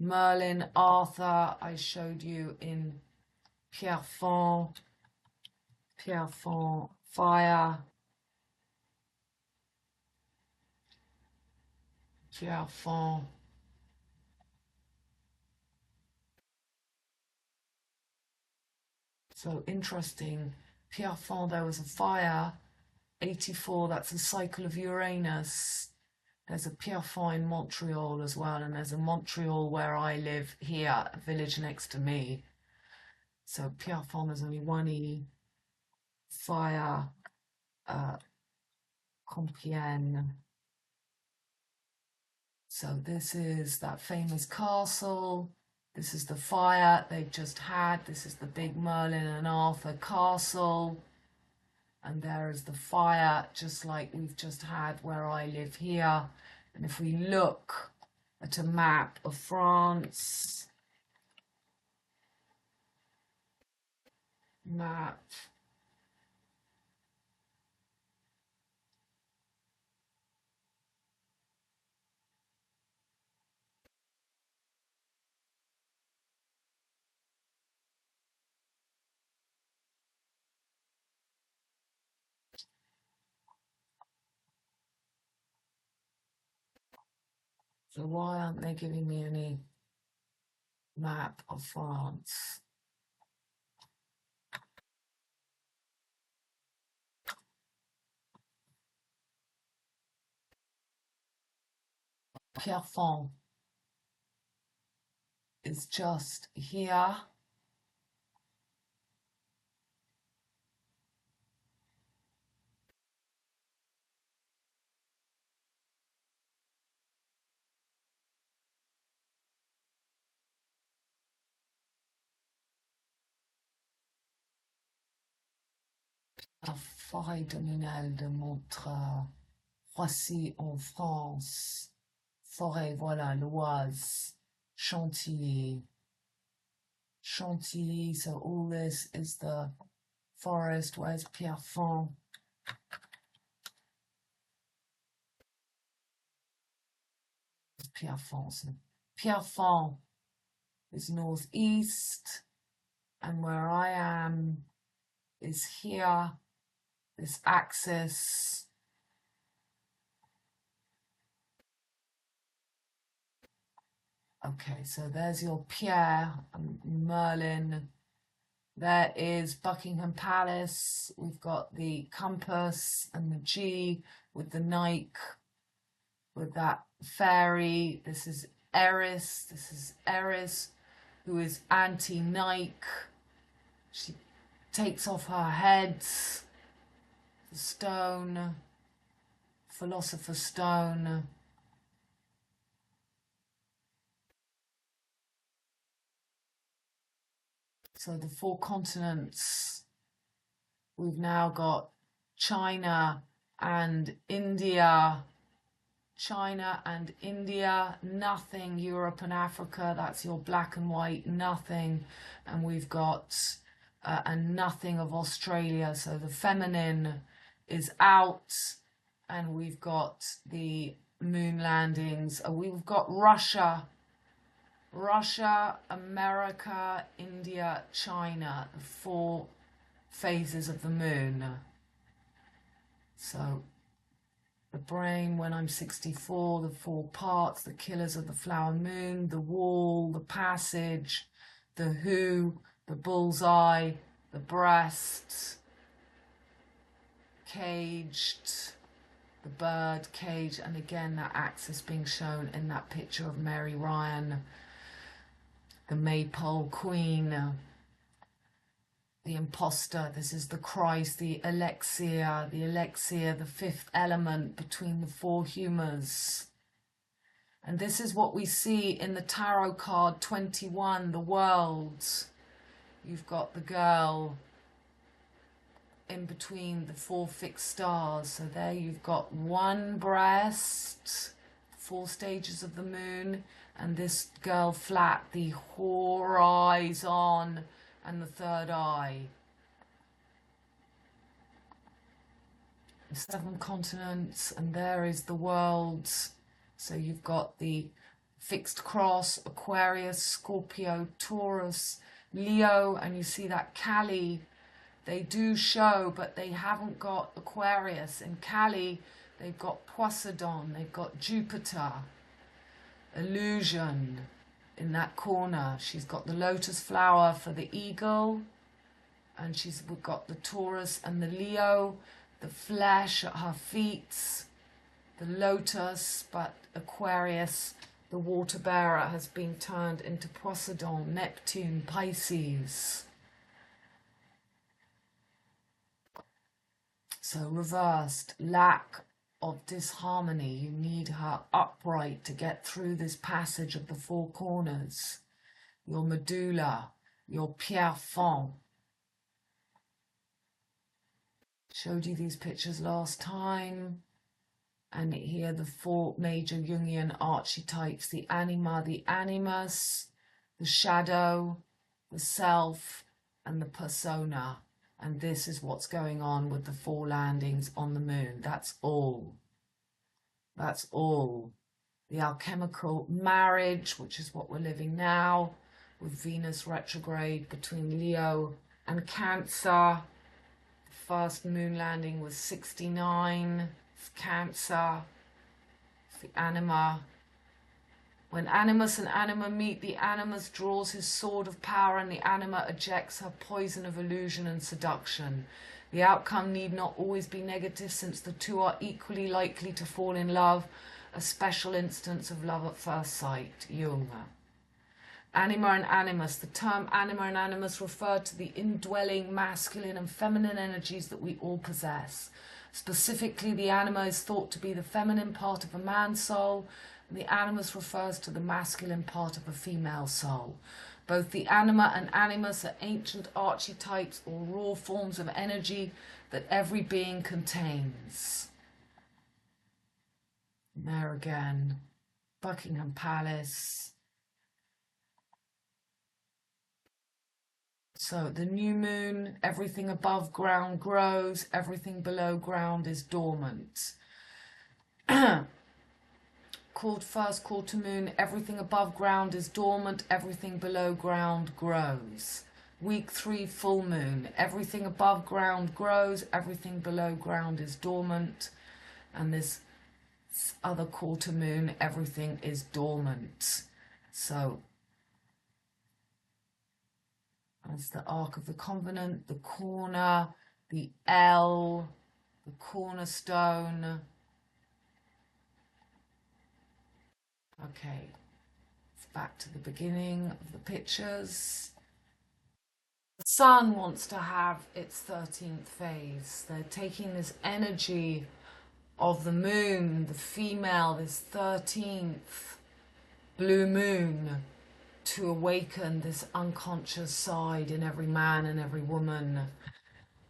Merlin, Arthur, I showed you in Pierrefonds, fire, Pierrefonds. So interesting, Pierrefonds, there was a fire, 84, that's a cycle of Uranus. There's a Pierrefonds in Montreal as well, and there's a Montreal where I live here, a village next to me. So Pierrefonds, there's only one E. Fire, Compiègne. So this is that famous castle. This is the fire they've just had. This is the big Merlin and Arthur castle. And there is the fire, just like we've just had where I live here. And if we look at a map of France, map, so why aren't they giving me any map of France? Pierrefonds is just here. La forêt dominale de Montreux, Roissy en France, forêt, voilà, l'Oise, Chantilly. Chantilly, so all this is the forest. Where's Pierrefonds? Pierrefonds. Pierrefonds is northeast, and where I am is here, this axis. Okay, so there's your Pierre and Merlin. There is Buckingham Palace. We've got the compass and the G with the Nike, with that fairy. This is ERIS. This is ERIS. who is anti-Nike. She takes off her heads, the stone, philosopher's stone. So the 4 continents, we've now got China and India. China and India, nothing. Europe and Africa, that's your black and white, nothing. And we've got and nothing of Australia. So the feminine is out, and we've got the moon landings. We've got Russia, America, India, China, the 4 phases of the moon. So the brain when I'm 64, the 4 parts, the killers of the flower moon, the wall, the passage, the who, the bullseye, the breast, caged, the bird, cage, and again that axis being shown in that picture of Mary Ryan, the maypole queen, the imposter. This is the Christ, the elixir, the 5th element between the 4 humours. And this is what we see in the tarot card 21, the world. You've got the girl in between the 4 fixed stars. So there you've got 1 breast, 4 stages of the moon, and this girl flat, the horizon, and the 3rd eye. 7 continents, and there is the world. So you've got the fixed cross, Aquarius, Scorpio, Taurus, Leo, and you see that Kali. They do show, but they haven't got Aquarius. In Kali, they've got Poseidon, they've got Jupiter, Illusion in that corner. She's got the lotus flower for the eagle, and she's got the Taurus and the Leo, the flesh at her feet, the lotus, but Aquarius, the water bearer, has been turned into Poseidon, Neptune, Pisces. So reversed, lack of disharmony. You need her upright to get through this passage of the 4 corners. Your medulla, your pierre fond. Showed you these pictures last time. And here the 4 major Jungian archetypes, the anima, the animus, the shadow, the self, and the persona. And this is what's going on with the 4 landings on the moon. That's all. That's all. The alchemical marriage, which is what we're living now, with Venus retrograde between Leo and Cancer. The first moon landing was 69. It's Cancer. It's the anima. When animus and anima meet, the animus draws his sword of power and the anima ejects her poison of illusion and seduction. The outcome need not always be negative, since the 2 are equally likely to fall in love, a special instance of love at first sight. Jung. Anima and animus. The term anima and animus refer to the indwelling masculine and feminine energies that we all possess. Specifically, the anima is thought to be the feminine part of a man's soul, the animus refers to the masculine part of a female soul. Both the anima and animus are ancient archetypes or raw forms of energy that every being contains. There again, Buckingham Palace. So the new moon, everything above ground grows, everything below ground is dormant. Called first quarter moon, everything above ground is dormant, everything below ground grows. Week 3 full moon, everything above ground grows, everything below ground is dormant. And this other quarter moon, everything is dormant. So that's the Ark of the Covenant, the corner, the L, the cornerstone. Okay, it's back to the beginning of the pictures. The sun wants to have its 13th phase. They're taking this energy of the moon, the female, this 13th blue moon, to awaken this unconscious side in every man and every woman,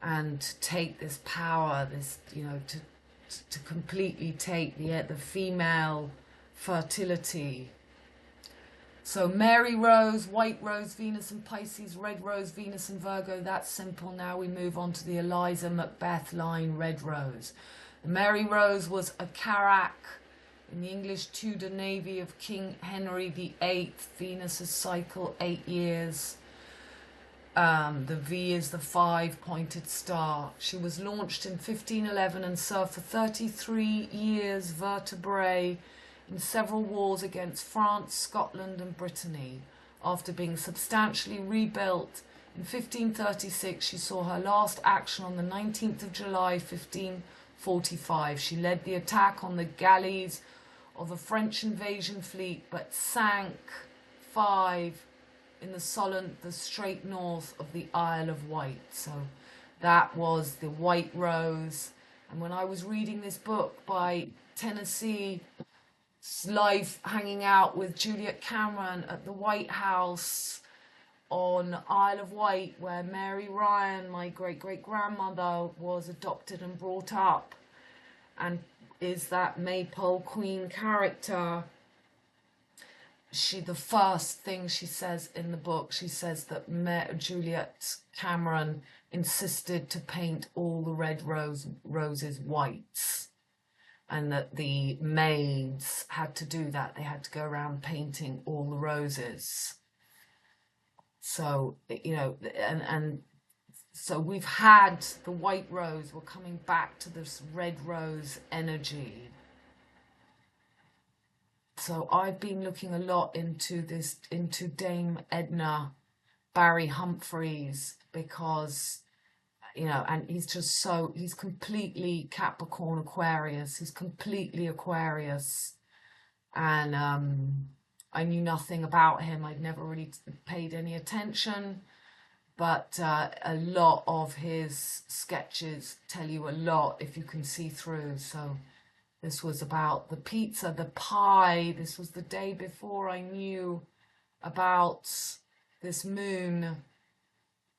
and to take this power, this, you know, to completely take the female fertility. So Mary Rose, White Rose, Venus and Pisces, Red Rose, Venus and Virgo. That's simple. Now we move on to the Eliza Macbeth line, Red Rose. Mary Rose was a carrack in the English Tudor Navy of King Henry VIII. Venus's cycle 8 years. The V is the 5-pointed star. She was launched in 1511 and served for 33 years vertebrae in several wars against France, Scotland and Brittany. After being substantially rebuilt in 1536, she saw her last action on the 19th of July 1545. She led the attack on the galleys of a French invasion fleet, but sank 5 in the Solent, the Strait North of the Isle of Wight. So that was the White Rose. And when I was reading this book by Tennessee, live hanging out with Juliet Cameron at the White House on Isle of Wight, where Mary Ryan, my great-great-grandmother, was adopted and brought up, and is that Maypole Queen character. The first thing she says in the book, she says that Juliet Cameron insisted to paint all the red roses white, and that the maids had to do that. They had to go around painting all the roses. So, you know, and so we've had the white rose. We're coming back to this red rose energy. So I've been looking a lot into Dame Edna Barry Humphries, because, you know, and he's completely Capricorn Aquarius. He's completely Aquarius. And I knew nothing about him. I'd never really paid any attention. But a lot of his sketches tell you a lot if you can see through. So this was about the pizza, the pie. This was the day before I knew about this moon.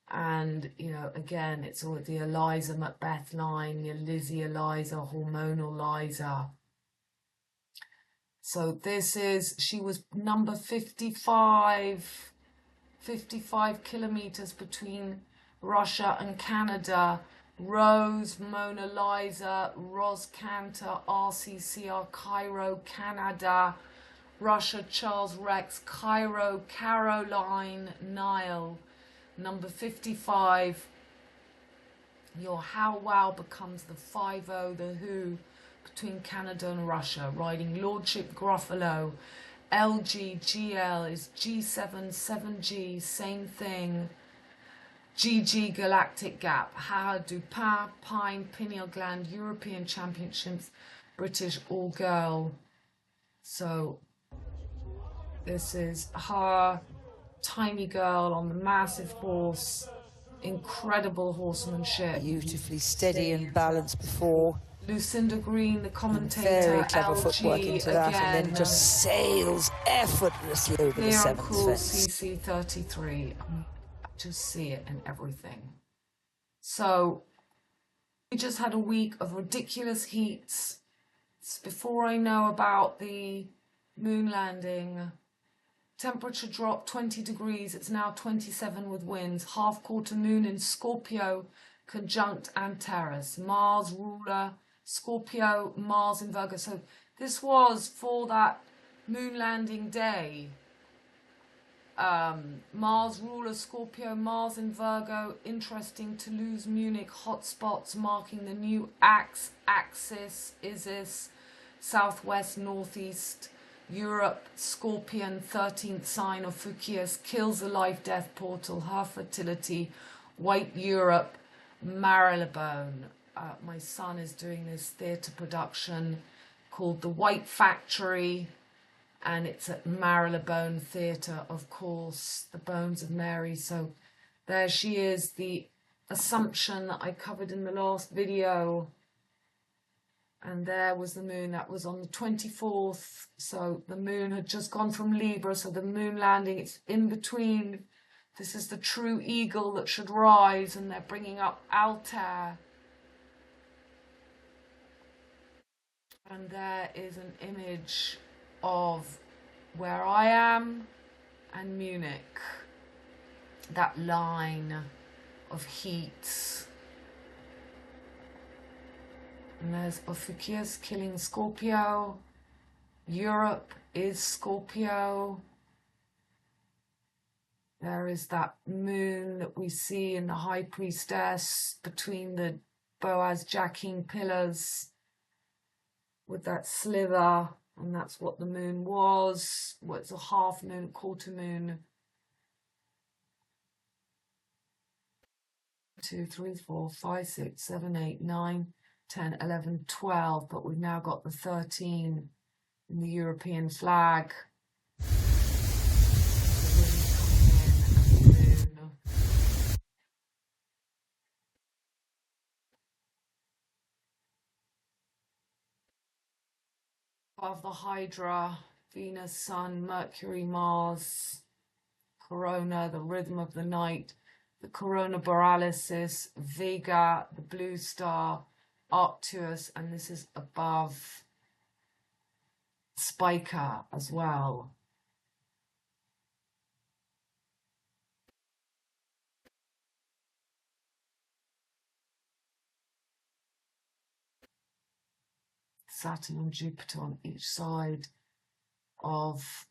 And, you know, again, it's all the Eliza Macbeth line, the Lizzie Eliza, hormonal Liza. So she was number 55 kilometers between Russia and Canada. Rose, Mona Lisa, Ros Cantor, RCCR, Cairo, Canada, Russia, Charles Rex, Cairo, Caroline, Nile. Number 55, your How Wow becomes the 50, the Who, between Canada and Russia, riding Lordship Gruffalo. LG, GL is G7, 7G, same thing. GG, Galactic Gap, Howard Dupin, Pine, Pineal Gland, European Championships, British All Girl. So this is her, tiny girl on the massive horse, incredible horsemanship. Beautifully steady and balanced before. Lucinda Green, the commentator, very clever LG, footwork into that, again, and then just sails effortlessly over the seventh cool fence. CC33. Just see it in everything. So we just had a week of ridiculous heats. It's before I know about the moon landing. Temperature dropped 20 degrees. It's now 27 with winds. Half-quarter moon in Scorpio, conjunct Antares. Mars ruler, Scorpio, Mars in Virgo. So this was for that moon landing day. Mars ruler, Scorpio, Mars in Virgo. Interesting, Toulouse, Munich, hotspots marking the new axis, Isis, southwest, northeast. Europe, Scorpion, 13th sign of Fukius, kills the life-death portal, her fertility. White Europe, Marylebone. My son is doing this theatre production called The White Factory, and it's at Marylebone Theatre, of course, the Bones of Mary. So there she is, the Assumption that I covered in the last video. And there was the moon. That was on the 24th. So the moon had just gone from Libra. So the moon landing, it's in between. This is the true eagle that should rise. And they're bringing up Altair. And there is an image of where I am and Munich. That line of heat. And there's Ophiuchus killing Scorpio. Europe is Scorpio. There is that moon that we see in the High Priestess between the Boaz jacking pillars with that sliver. And that's what the moon was. Well, it's a half moon, quarter moon. 2, 3, 4, 5, 6, 7, 8, 9, 10, 11, 12. But we've now got the 13 in the European flag. Above the Hydra, Venus, Sun, Mercury, Mars, Corona, the rhythm of the night, the Corona Borealis, Vega, the blue star, Arcturus, and this is above Spica as well. Saturn and Jupiter on each side of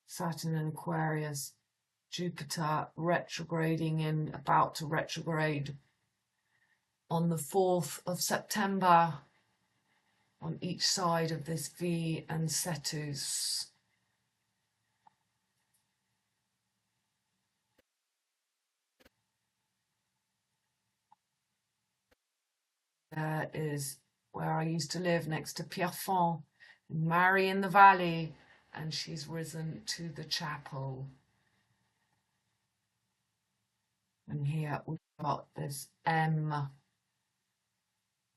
Saturn and Aquarius. Jupiter retrograding in, about to retrograde on the 4th of September on each side of this V and Cetus. There is where I used to live, next to Pierrefonds, Mary in the Valley, and she's risen to the chapel. And here we've got this M,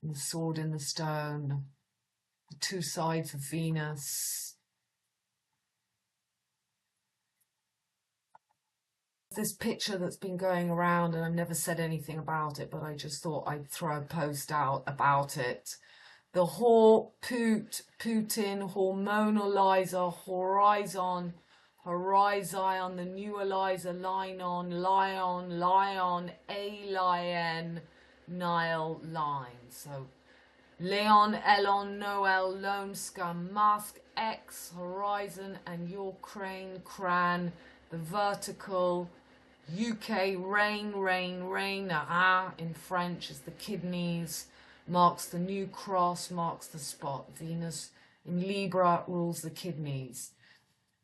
and the sword in the stone, the two sides of Venus. This picture that's been going around, and I've never said anything about it, but I just thought I'd throw a post out about it. The Putin, hormonalizer, horizon, Horizion, the new Eliza, Lion, A-Lion, Nile, line. So Leon, Elon, Noel, Lone Scum, Mask, X, Horizon, and your crane, Cran, the vertical, UK, rain, in French is the kidneys, marks the new cross, marks the spot. Venus in Libra rules the kidneys.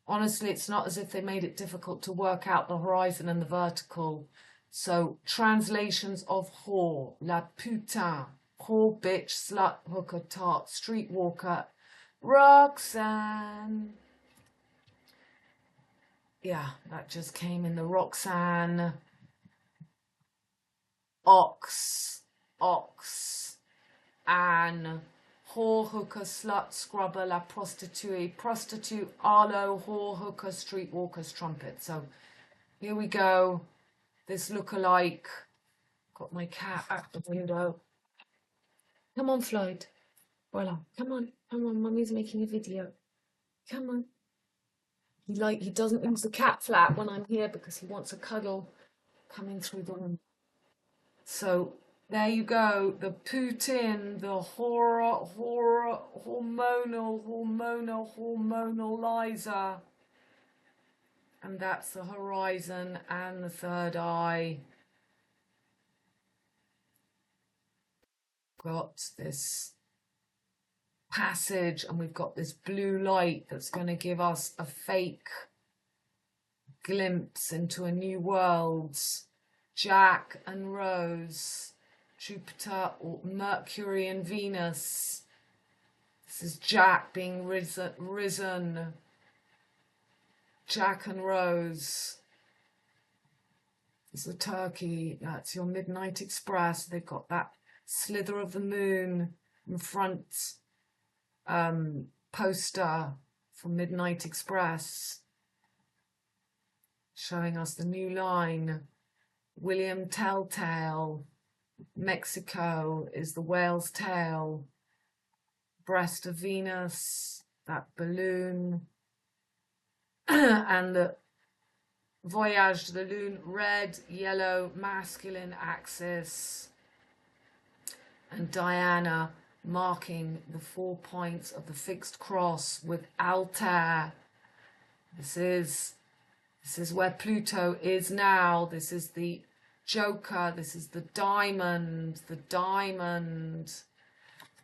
Honestly, it's not as if they made it difficult to work out the horizon and the vertical. So, translations of whore, la putain, whore, bitch, slut, hooker, tart, streetwalker, Roxanne. Yeah, that just came in the Roxanne. Ox, Anne, whore, hooker, slut, scrubber, la prostituée, prostitute, Arlo, whore, hooker, streetwalkers, trumpet. So here we go. This look-alike. Got my cat at the window. Come on, Floyd. Voila. Come on, mummy's making a video. Come on. He doesn't use the cat flap when I'm here because he wants a cuddle coming through the room. So there you go, the Putin, the hormonalizer. And that's the horizon and the third eye. Got this passage, and we've got this blue light that's going to give us a fake glimpse into a new world. Jack and Rose, Jupiter, or Mercury and Venus. This is Jack being risen. Jack and Rose is the turkey. That's your Midnight Express. They've got that slither of the moon in front poster for Midnight Express, showing us the new line. William Telltale. Mexico is the whale's tail. Breast of Venus, that balloon. And the Voyage to the Lune, red, yellow, masculine axis. And Diana marking the 4 points of the fixed cross with Altair. This is where Pluto is now. This is the Joker. This is the diamond.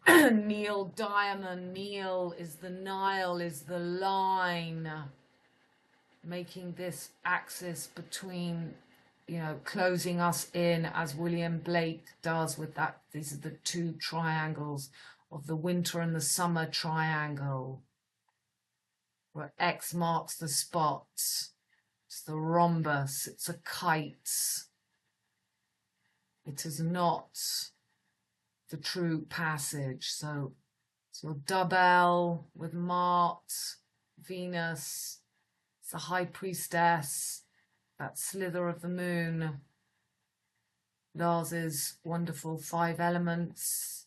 Neil diamond. Neil is the Nile, is the line, making this axis between, you know, closing us in as William Blake does with that. These are the two triangles of the winter and the summer triangle, where X marks the spot. It's the rhombus. It's a kite. It is not the true passage. So it's your double with Mars, Venus. It's the high priestess, that slither of the moon. Lars's wonderful 5 elements,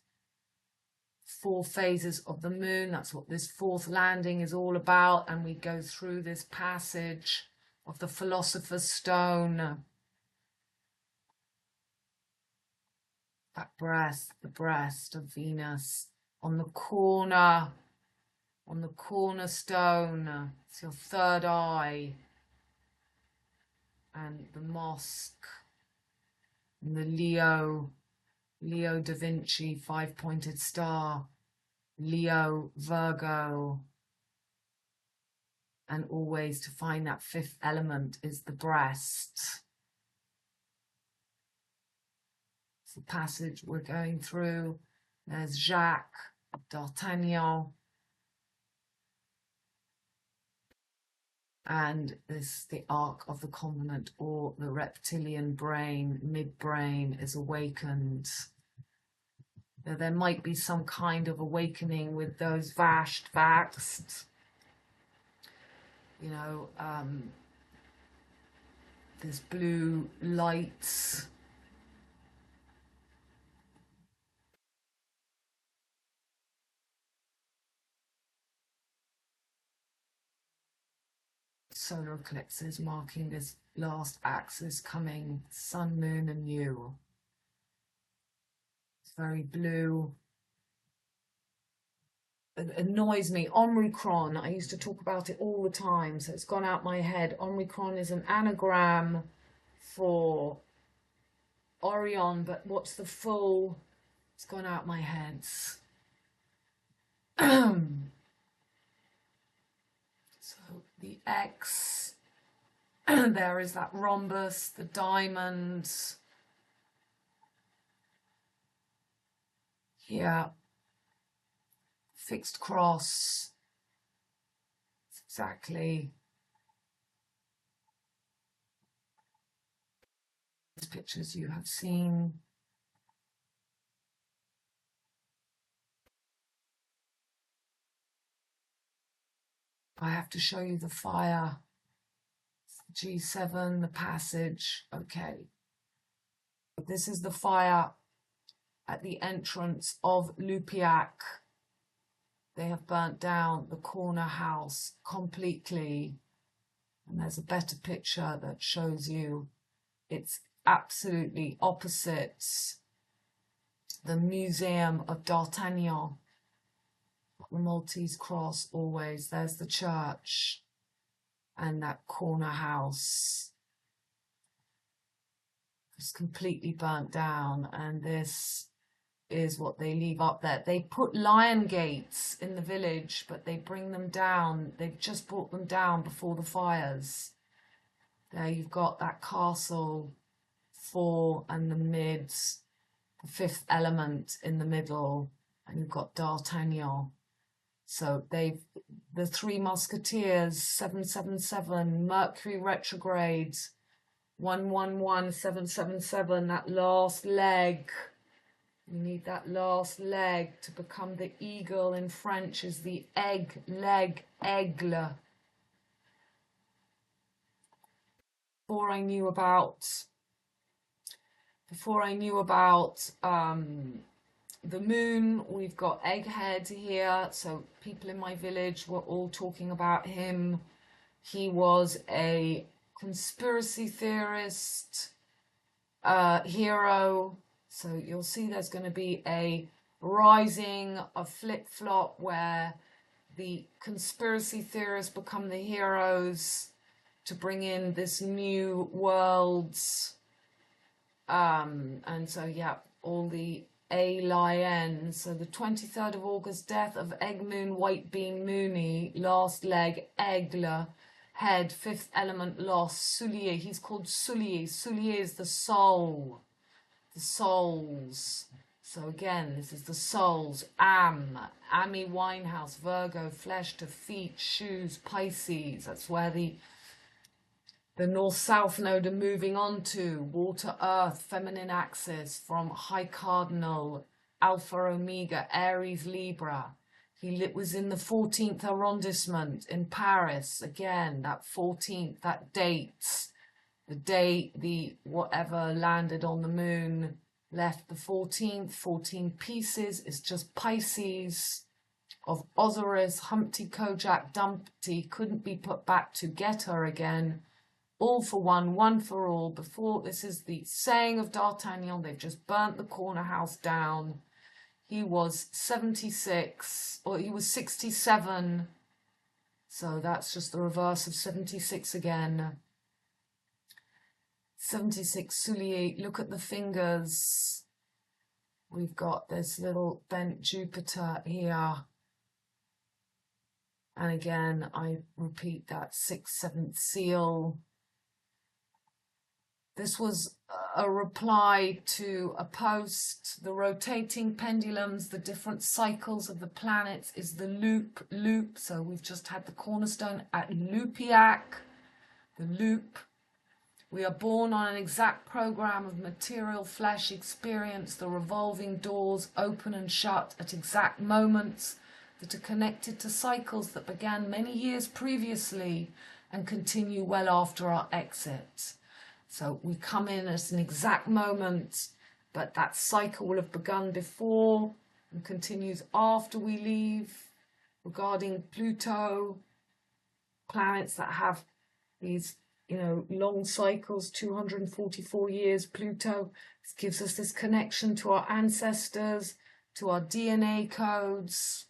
4 phases of the moon. That's what this 4th landing is all about. And we go through this passage of the Philosopher's Stone. That breast, the breast of Venus on the cornerstone. It's your 3rd eye. And the mosque, and the Leo da Vinci 5-pointed star, Leo, Virgo. And always to find that 5th element is the breast. It's the passage we're going through. There's Jacques, D'Artagnan. And this, the Ark of the Covenant, or the reptilian brain, midbrain is awakened. There might be some kind of awakening with those vaxed, you know, there's blue lights. Solar eclipses marking this last axis coming, sun, moon and you. It's very blue. It annoys me. Omricron, I used to talk about it all the time, so it's gone out my head. Omricron is an anagram for Orion, but what's the full? It's gone out my head. So the X, there is that rhombus, the diamond. Here, fixed cross. It's exactly these pictures you have seen. I have to show you the fire. G7, the passage. Okay. This is the fire at the entrance of Lupiac. They have burnt down the corner house completely. And there's a better picture that shows you it's absolutely opposite the Museum of D'Artagnan. The Maltese cross always. There's the church and that corner house. It's completely burnt down, and this is what they leave up there. They put lion gates in the village, but they bring them down. They've just brought them down before the fires. There you've got that castle, 4 and the mids, the 5th element in the middle, and you've got D'Artagnan. So the Three Musketeers, 777, Mercury retrograde, 111777, that last leg. You need that last leg to become the eagle. In French is the egg, leg, aigle. Before I knew about the moon, we've got Egghead here. So people in my village were all talking about him. He was a conspiracy theorist hero. So you'll see there's going to be a rising, a flip-flop where the conspiracy theorists become the heroes to bring in this new worlds. And so, yeah, all the A-Lion. So the 23rd of August, death of Egg Moon, White Beam Moony, last leg, Aigle, head, fifth element loss, Soulier. He's called Soulier. Soulier is the soul. The souls. So again, this is the souls. Amy Winehouse, Virgo, flesh to feet, shoes, Pisces. That's where the north-south node are moving on to. Water, earth, feminine axis from high cardinal, Alpha, Omega, Aries, Libra. He was in the 14th arrondissement in Paris. Again, that 14th, that date. The day the whatever landed on the moon left the 14th, 14 pieces is just Pisces of Osiris, Humpty, Kojak, Dumpty, couldn't be put back to get her again. All for one for all. Before, this is the saying of D'Artagnan, they've just burnt the corner house down. He was 76, or he was 67. So that's just the reverse of 76 again. 76 Soulier, look at the fingers. We've got this little bent Jupiter here. And again, I repeat that 6th, 7th seal. This was a reply to a post. The rotating pendulums, the different cycles of the planets is the loop. So we've just had the cornerstone at Lupiac, the loop. We are born on an exact program of material flesh experience, the revolving doors open and shut at exact moments that are connected to cycles that began many years previously and continue well after our exit. So we come in at an exact moment, but that cycle will have begun before and continues after we leave. Regarding Pluto, planets that have these long cycles, 244 years, Pluto. This gives us this connection to our ancestors, to our DNA codes,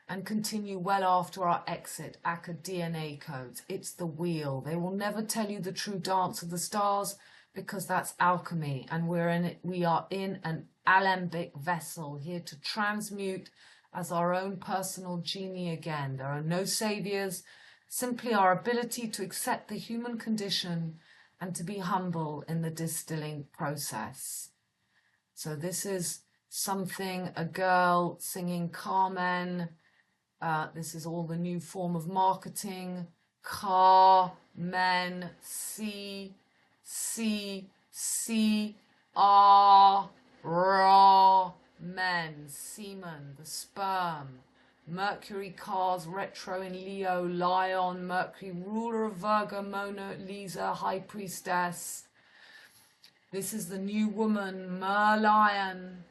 and continue well after our exit, ACA DNA codes. It's the wheel. They will never tell you the true dance of the stars because that's alchemy, and we are in an alembic vessel here to transmute as our own personal genie again. There are no saviors, simply our ability to accept the human condition and to be humble in the distilling process. So this is something, a girl singing Carmen. This is all the new form of marketing. Carmen, C, R, Ra, men, semen, the sperm. Mercury cars retro in Leo, Lion, Mercury ruler of Virgo, Mona Lisa, high priestess. This is the new woman, Merlion.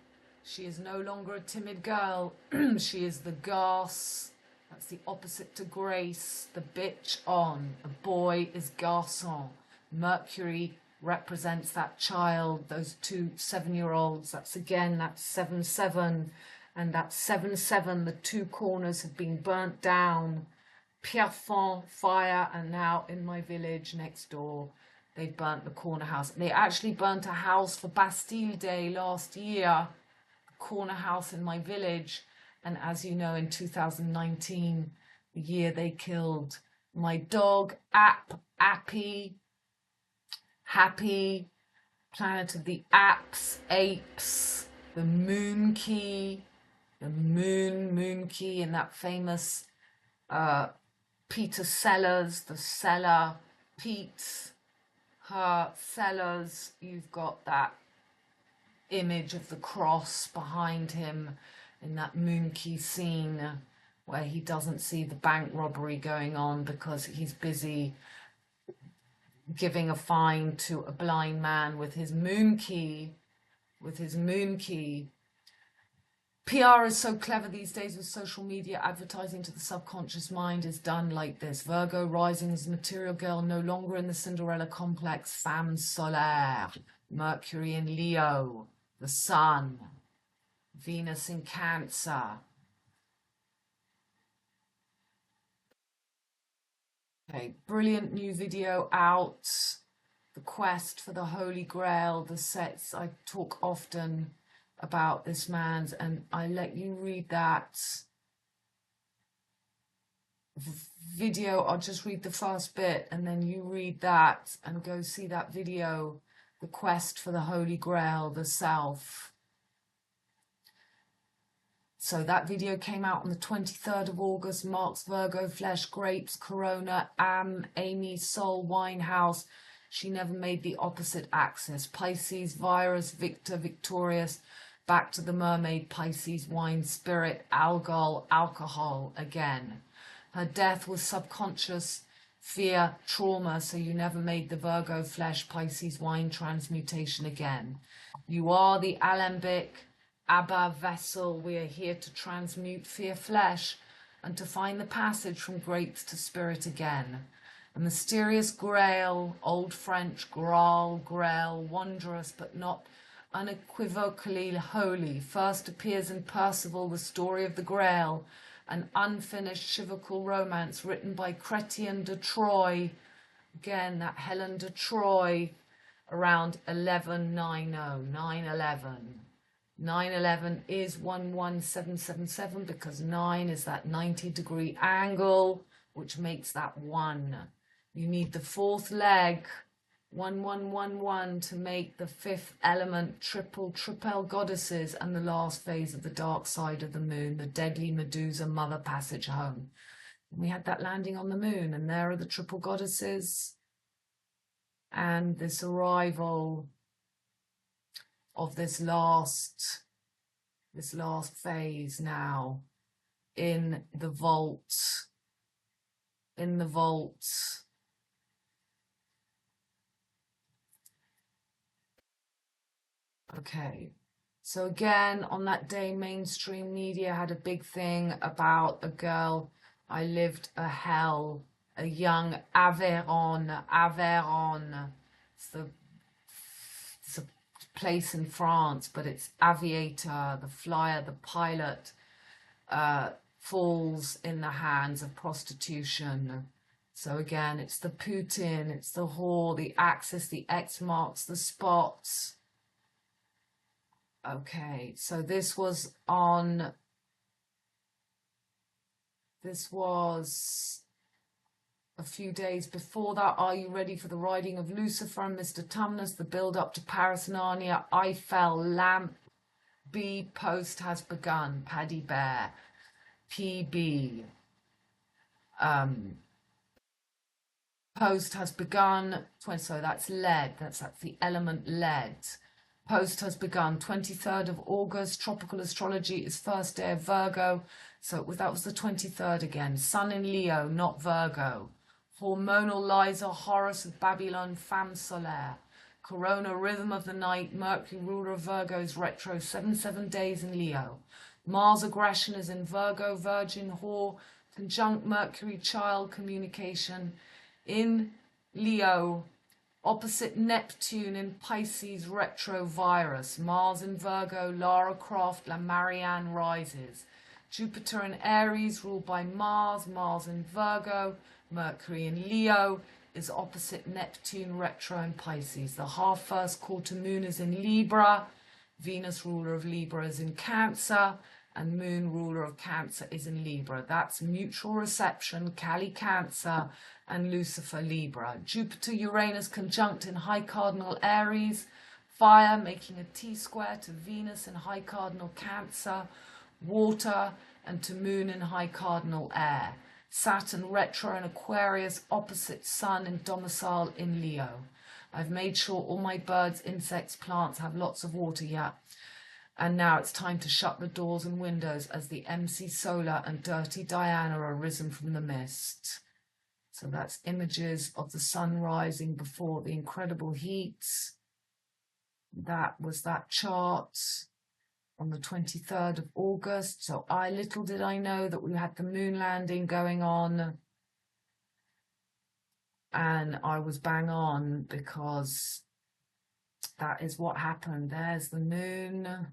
She is no longer a timid girl. She is the gosse. That's the opposite to grace. The bitch on. A boy is garçon. Mercury represents that child, those two 7-year-olds. That's again, that's 7-7. And that 7-7, the two corners have been burnt down. Pierrefonds, fire, and now in my village next door, they burnt the corner house. They actually burnt a house for Bastille Day last year, the corner house in my village. And as you know, in 2019, the year they killed my dog, Happy, planet of the apes, the moon key, the moon key in that famous Peter Sellers, the Seller, Pete, her Sellers. You've got that image of the cross behind him in that moon key scene where he doesn't see the bank robbery going on because he's busy giving a fine to a blind man with his moon key. PR is so clever these days with social media. Advertising to the subconscious mind is done like this. Virgo rising as material girl, no longer in the Cinderella complex. Femme solaire. Mercury in Leo. The Sun. Venus in Cancer. Okay, brilliant new video out. The quest for the Holy Grail. The sets, I talk often about this man's, and I let you read that video. I'll just read the first bit and then you read that and go see that video, The Quest for the Holy Grail, the Self. So that video came out on the 23rd of August. Marks Virgo, Flesh, Grapes, Corona, Amy, Soul, Winehouse. She never made the opposite axis. Pisces, Virus, Victor, Victorious. Back to the Mermaid, Pisces, Wine, Spirit, Algol, Alcohol again. Her death was subconscious, fear, trauma, so you never made the Virgo, Flesh, Pisces, Wine transmutation again. You are the alembic, Abba vessel. We are here to transmute fear, flesh, and to find the passage from grapes to spirit again. A mysterious grail, Old French, Graal, Grail, wondrous but not unequivocally holy, first appears in Percival, the story of the Grail, an unfinished chivalrical romance written by Chrétien de Troyes, again that Helen de Troyes, around 1190, 911. 911 is 11777 because 9 is that 90-degree angle, which makes that 1. You need the fourth leg, 1111, to make the fifth element, triple goddesses, and the last phase of the dark side of the moon, the deadly Medusa mother passage home. And we had that landing on the moon, and there are the triple goddesses, and this arrival of this last phase now in the vault. Okay, so again, on that day, mainstream media had a big thing about a girl. I lived a hell, a young Aveyron. It's a place in France, but it's aviator, the flyer, the pilot, falls in the hands of prostitution. So again, it's the Putin, it's the whore, the axis, the X marks the spots. Okay, so this was a few days before that. Are you ready for the riding of Lucifer and Mr. Tumnus, the build up to Paris, Narnia, Eiffel, Lamp, B, Post has begun, Paddy Bear, PB, Post has begun, so that's lead, that's the element lead. Post has begun, 23rd of August. Tropical astrology is first day of Virgo. So that was the 23rd again. Sun in Leo, not Virgo. Hormonal Liza, Horus of Babylon, Femme Solaire. Corona, rhythm of the night. Mercury, ruler of Virgo, is retro, 7 days in Leo. Mars aggression is in Virgo, Virgin, whore, conjunct Mercury, child, communication. In Leo, opposite Neptune in Pisces, retrovirus. Mars in Virgo, Lara Croft, La Marianne rises. Jupiter in Aries, ruled by Mars. Mars in Virgo. Mercury in Leo is opposite Neptune, retro in Pisces. The half first quarter moon is in Libra. Venus, ruler of Libra, is in Cancer. And moon, ruler of Cancer, is in Libra. That's mutual reception, Cali Cancer, and Lucifer Libra. Jupiter, Uranus conjunct in high cardinal Aries. Fire making a T-square to Venus in high cardinal Cancer. water, and to moon in high cardinal air. Saturn retro in Aquarius, opposite Sun in domicile in Leo. I've made sure all my birds, insects, plants have lots of water, yeah. And now it's time to shut the doors and windows as the MC Solar and Dirty Diana are risen from the mist. So that's images of the sun rising before the incredible heat. That was that chart on the 23rd of August. So little did I know that we had the moon landing going on. And I was bang on because that is what happened. There's the moon.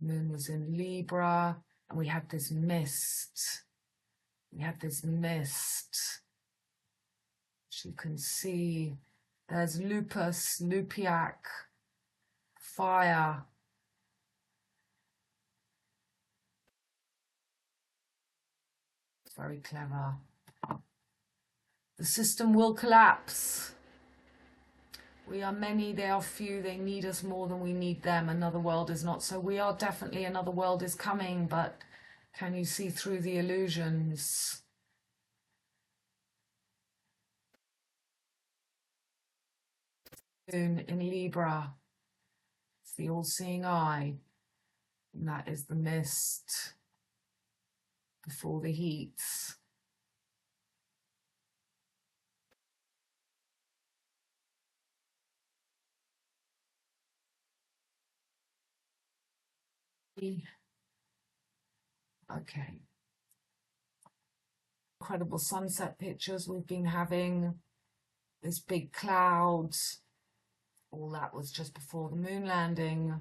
Moon was in Libra, and we had this mist. As you can see, there's lupus, lupiac, fire. It's very clever. The system will collapse. We are many, they are few, they need us more than we need them. Another world is not so. We are definitely, another world is coming, but can you see through the illusions? In Libra, it's the all-seeing eye, and that is the mist before the heats. Okay. Incredible sunset pictures we've been having. This big clouds. All that was just before the moon landing.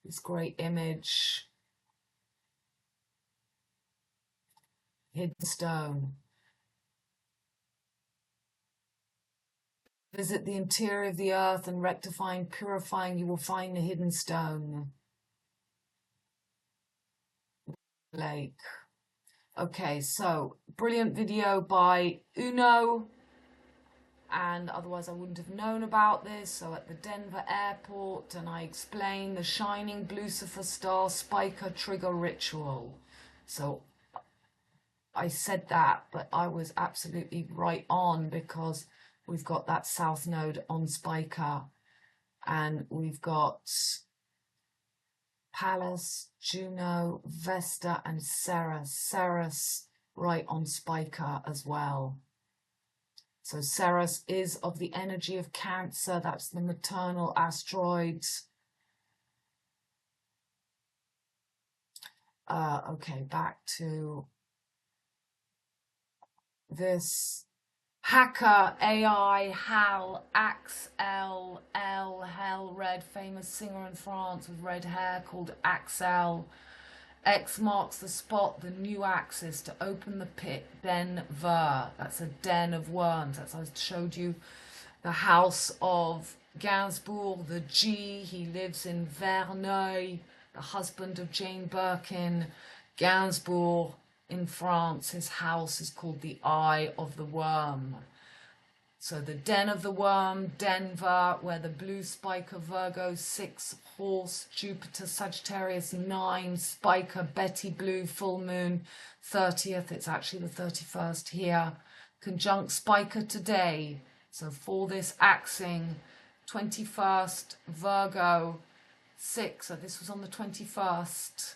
This great image. Hidden stone. Visit the interior of the earth and rectifying, purifying, you will find the hidden stone. Lake. Okay, so brilliant video by Uno, and otherwise I wouldn't have known about this. So at the Denver airport, and I explained the shining Blucifer star Spica trigger ritual. So I said that, but I was absolutely right on, because we've got that south node on Spica, and we've got Pallas, Juno, Vesta, and Ceres right on Spica as well. So Ceres is of the energy of Cancer. That's the maternal asteroid. Okay, back to this. Hacker, AI, Hal, Axel, Hell, Red, famous singer in France with red hair called Axel. X marks the spot, the new axis to open the pit, Denver. That's a den of worms. That's, I showed you the house of Gainsbourg, the G. He lives in Verneuil, the husband of Jane Birkin. Gainsbourg in France, his house is called the Eye of the Worm. So the Den of the Worm, Denver, where the blue Spica, VirgO 6, Horse, Jupiter, Sagittarius 9, Spica, Betty Blue, full moon 30th. It's actually the 31st here. Conjunct Spica today. So for this axing, 21st, VirgO 6. So this was on the 21st.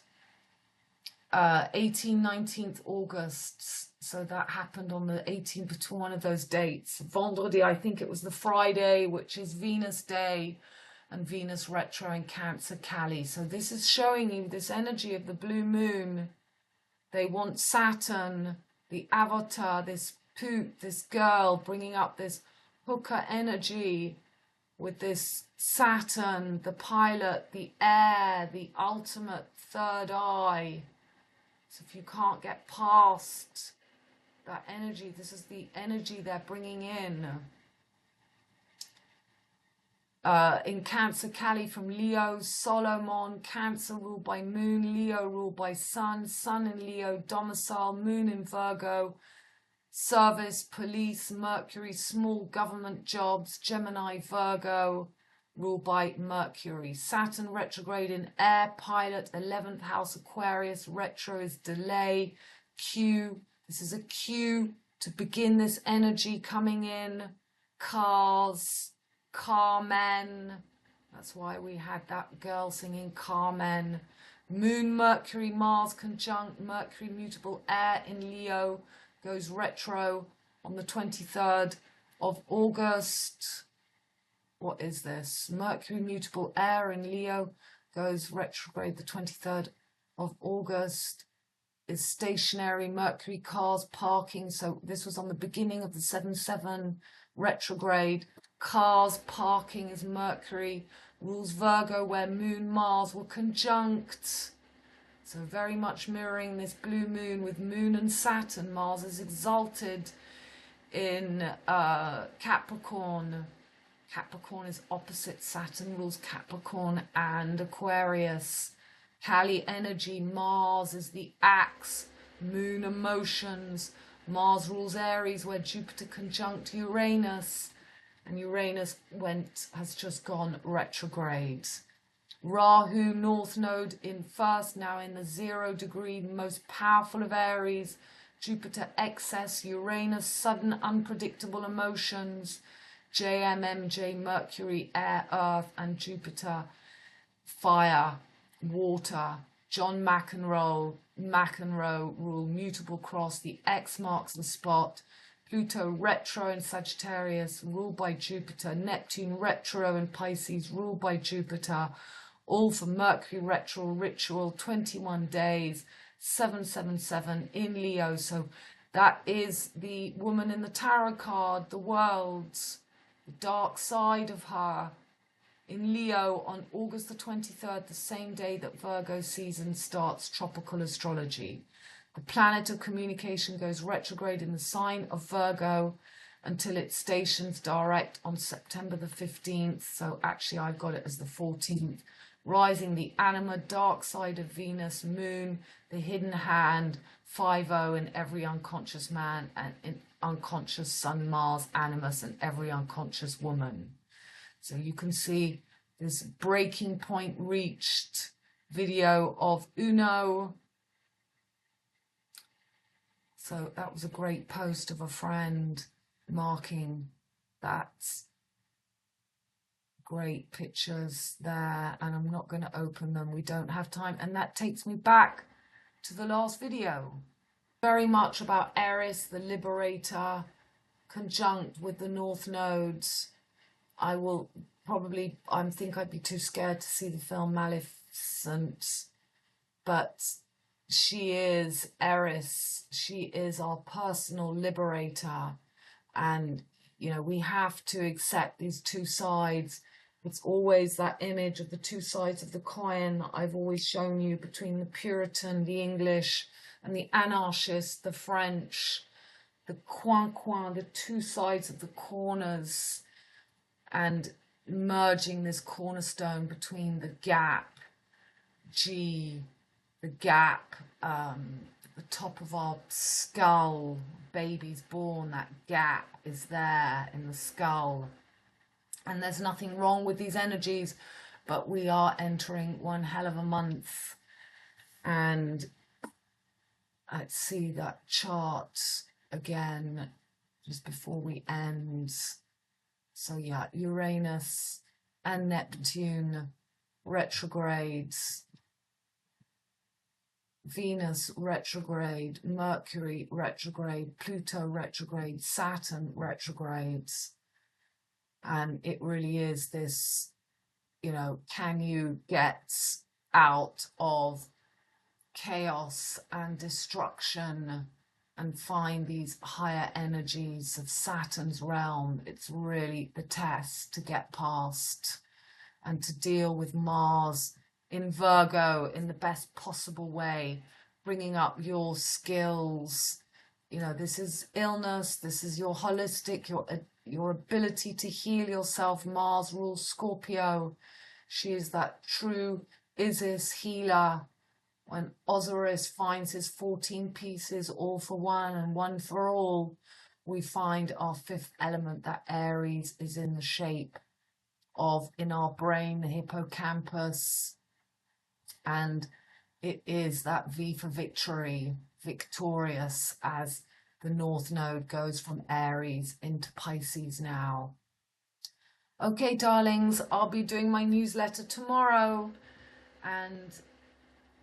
19th August, so that happened on the 18th, between one of those dates. Vendredi, I think it was the Friday, which is Venus Day, and Venus retro in Cancer Cali. So this is showing you this energy of the blue moon. They want Saturn, the avatar, this poot, this girl, bringing up this hooker energy with this Saturn, the pilot, the air, the ultimate third eye. So if you can't get past that energy, this is the energy they're bringing in. In Cancer Cali from Leo, Solomon, Cancer ruled by Moon, Leo ruled by Sun, Sun in Leo, domicile, Moon in VirgO, service, police, Mercury, small government jobs, Gemini, VirgO, ruled by Mercury. Saturn retrograde in air, pilot, 11th house Aquarius, retro is delay, Q. This is a cue to begin this energy coming in. Cars, Carmen. That's why we had that girl singing Carmen. Moon, Mercury, Mars conjunct, Mercury mutable air in Leo goes retro on the 23rd of August. What is this? Mercury mutable air in Leo goes retrograde the 23rd of August. Is stationary, Mercury, cars, parking. So this was on the beginning of the 7-7 retrograde. Cars, parking is Mercury. Rules VirgO, where Moon, Mars were conjunct. So very much mirroring this blue moon with Moon and Saturn. Mars is exalted in Capricorn. Capricorn is opposite Saturn, rules Capricorn and Aquarius. Kali energy, Mars is the axe, Moon emotions. Mars rules Aries, where Jupiter conjunct Uranus, and Uranus has just gone retrograde. Rahu, North Node in first, now in the 0 degree, most powerful of Aries. Jupiter excess, Uranus sudden unpredictable emotions. JMMJ, Mercury, air, earth, and Jupiter, fire, water. John McEnroe rule, mutable cross, the X marks the spot. Pluto retro in Sagittarius, ruled by Jupiter. Neptune retro in Pisces, ruled by Jupiter. All for Mercury retro ritual, 21 days, 777 in Leo. So that is the woman in the tarot card, the world's, the dark side of her, in Leo on August the 23rd, the same day that Virgo season starts tropical astrology. The planet of communication goes retrograde in the sign of Virgo until it stations direct on September the 15th. So actually I've got it as the 14th. Rising the anima, dark side of Venus, Moon, the hidden hand, 5-0 in every unconscious man and in unconscious Sun, Mars, animus, and every unconscious woman. So you can see this breaking point reached video of Uno. So that was a great post of a friend marking that. Great pictures there, and I'm not going to open them. We don't have time. And that takes me back to the last video. Very much about ERIS, the liberator, conjunct with the North Nodes. I will probably, I think I'd be too scared to see the film Maleficent, but she is ERIS. She is our personal liberator, and you know, we have to accept these two sides. It's always that image of the two sides of the coin that I've always shown you, between the Puritan, the English, and the anarchist, the French, the coin, the two sides of the corners, and merging this cornerstone between the gap, G, the gap, the top of our skull, baby's born, that gap is there in the skull. And there's nothing wrong with these energies, but we are entering one hell of a month. And let's see that chart again just before we end. So yeah, Uranus and Neptune retrogrades, Venus retrograde, Mercury retrograde, Pluto retrograde, Saturn retrogrades. And it really is this, you know, can you get out of chaos and destruction and find these higher energies of Saturn's realm? It's really the test to get past and to deal with Mars in Virgo in the best possible way, bringing up your skills. You know, this is illness, this is your holistic, your ability to heal yourself. Mars rules Scorpio. She is that true Isis healer. When Osiris finds his 14 pieces, all for one and one for all, we find our fifth element, that Aries is in the shape of in our brain, the hippocampus, and it is that V for victory, victorious, as the North Node goes from Aries into Pisces now. Okay, darlings, I'll be doing my newsletter tomorrow, and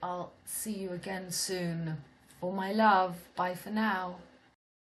I'll see you again soon. All my love. Bye for now.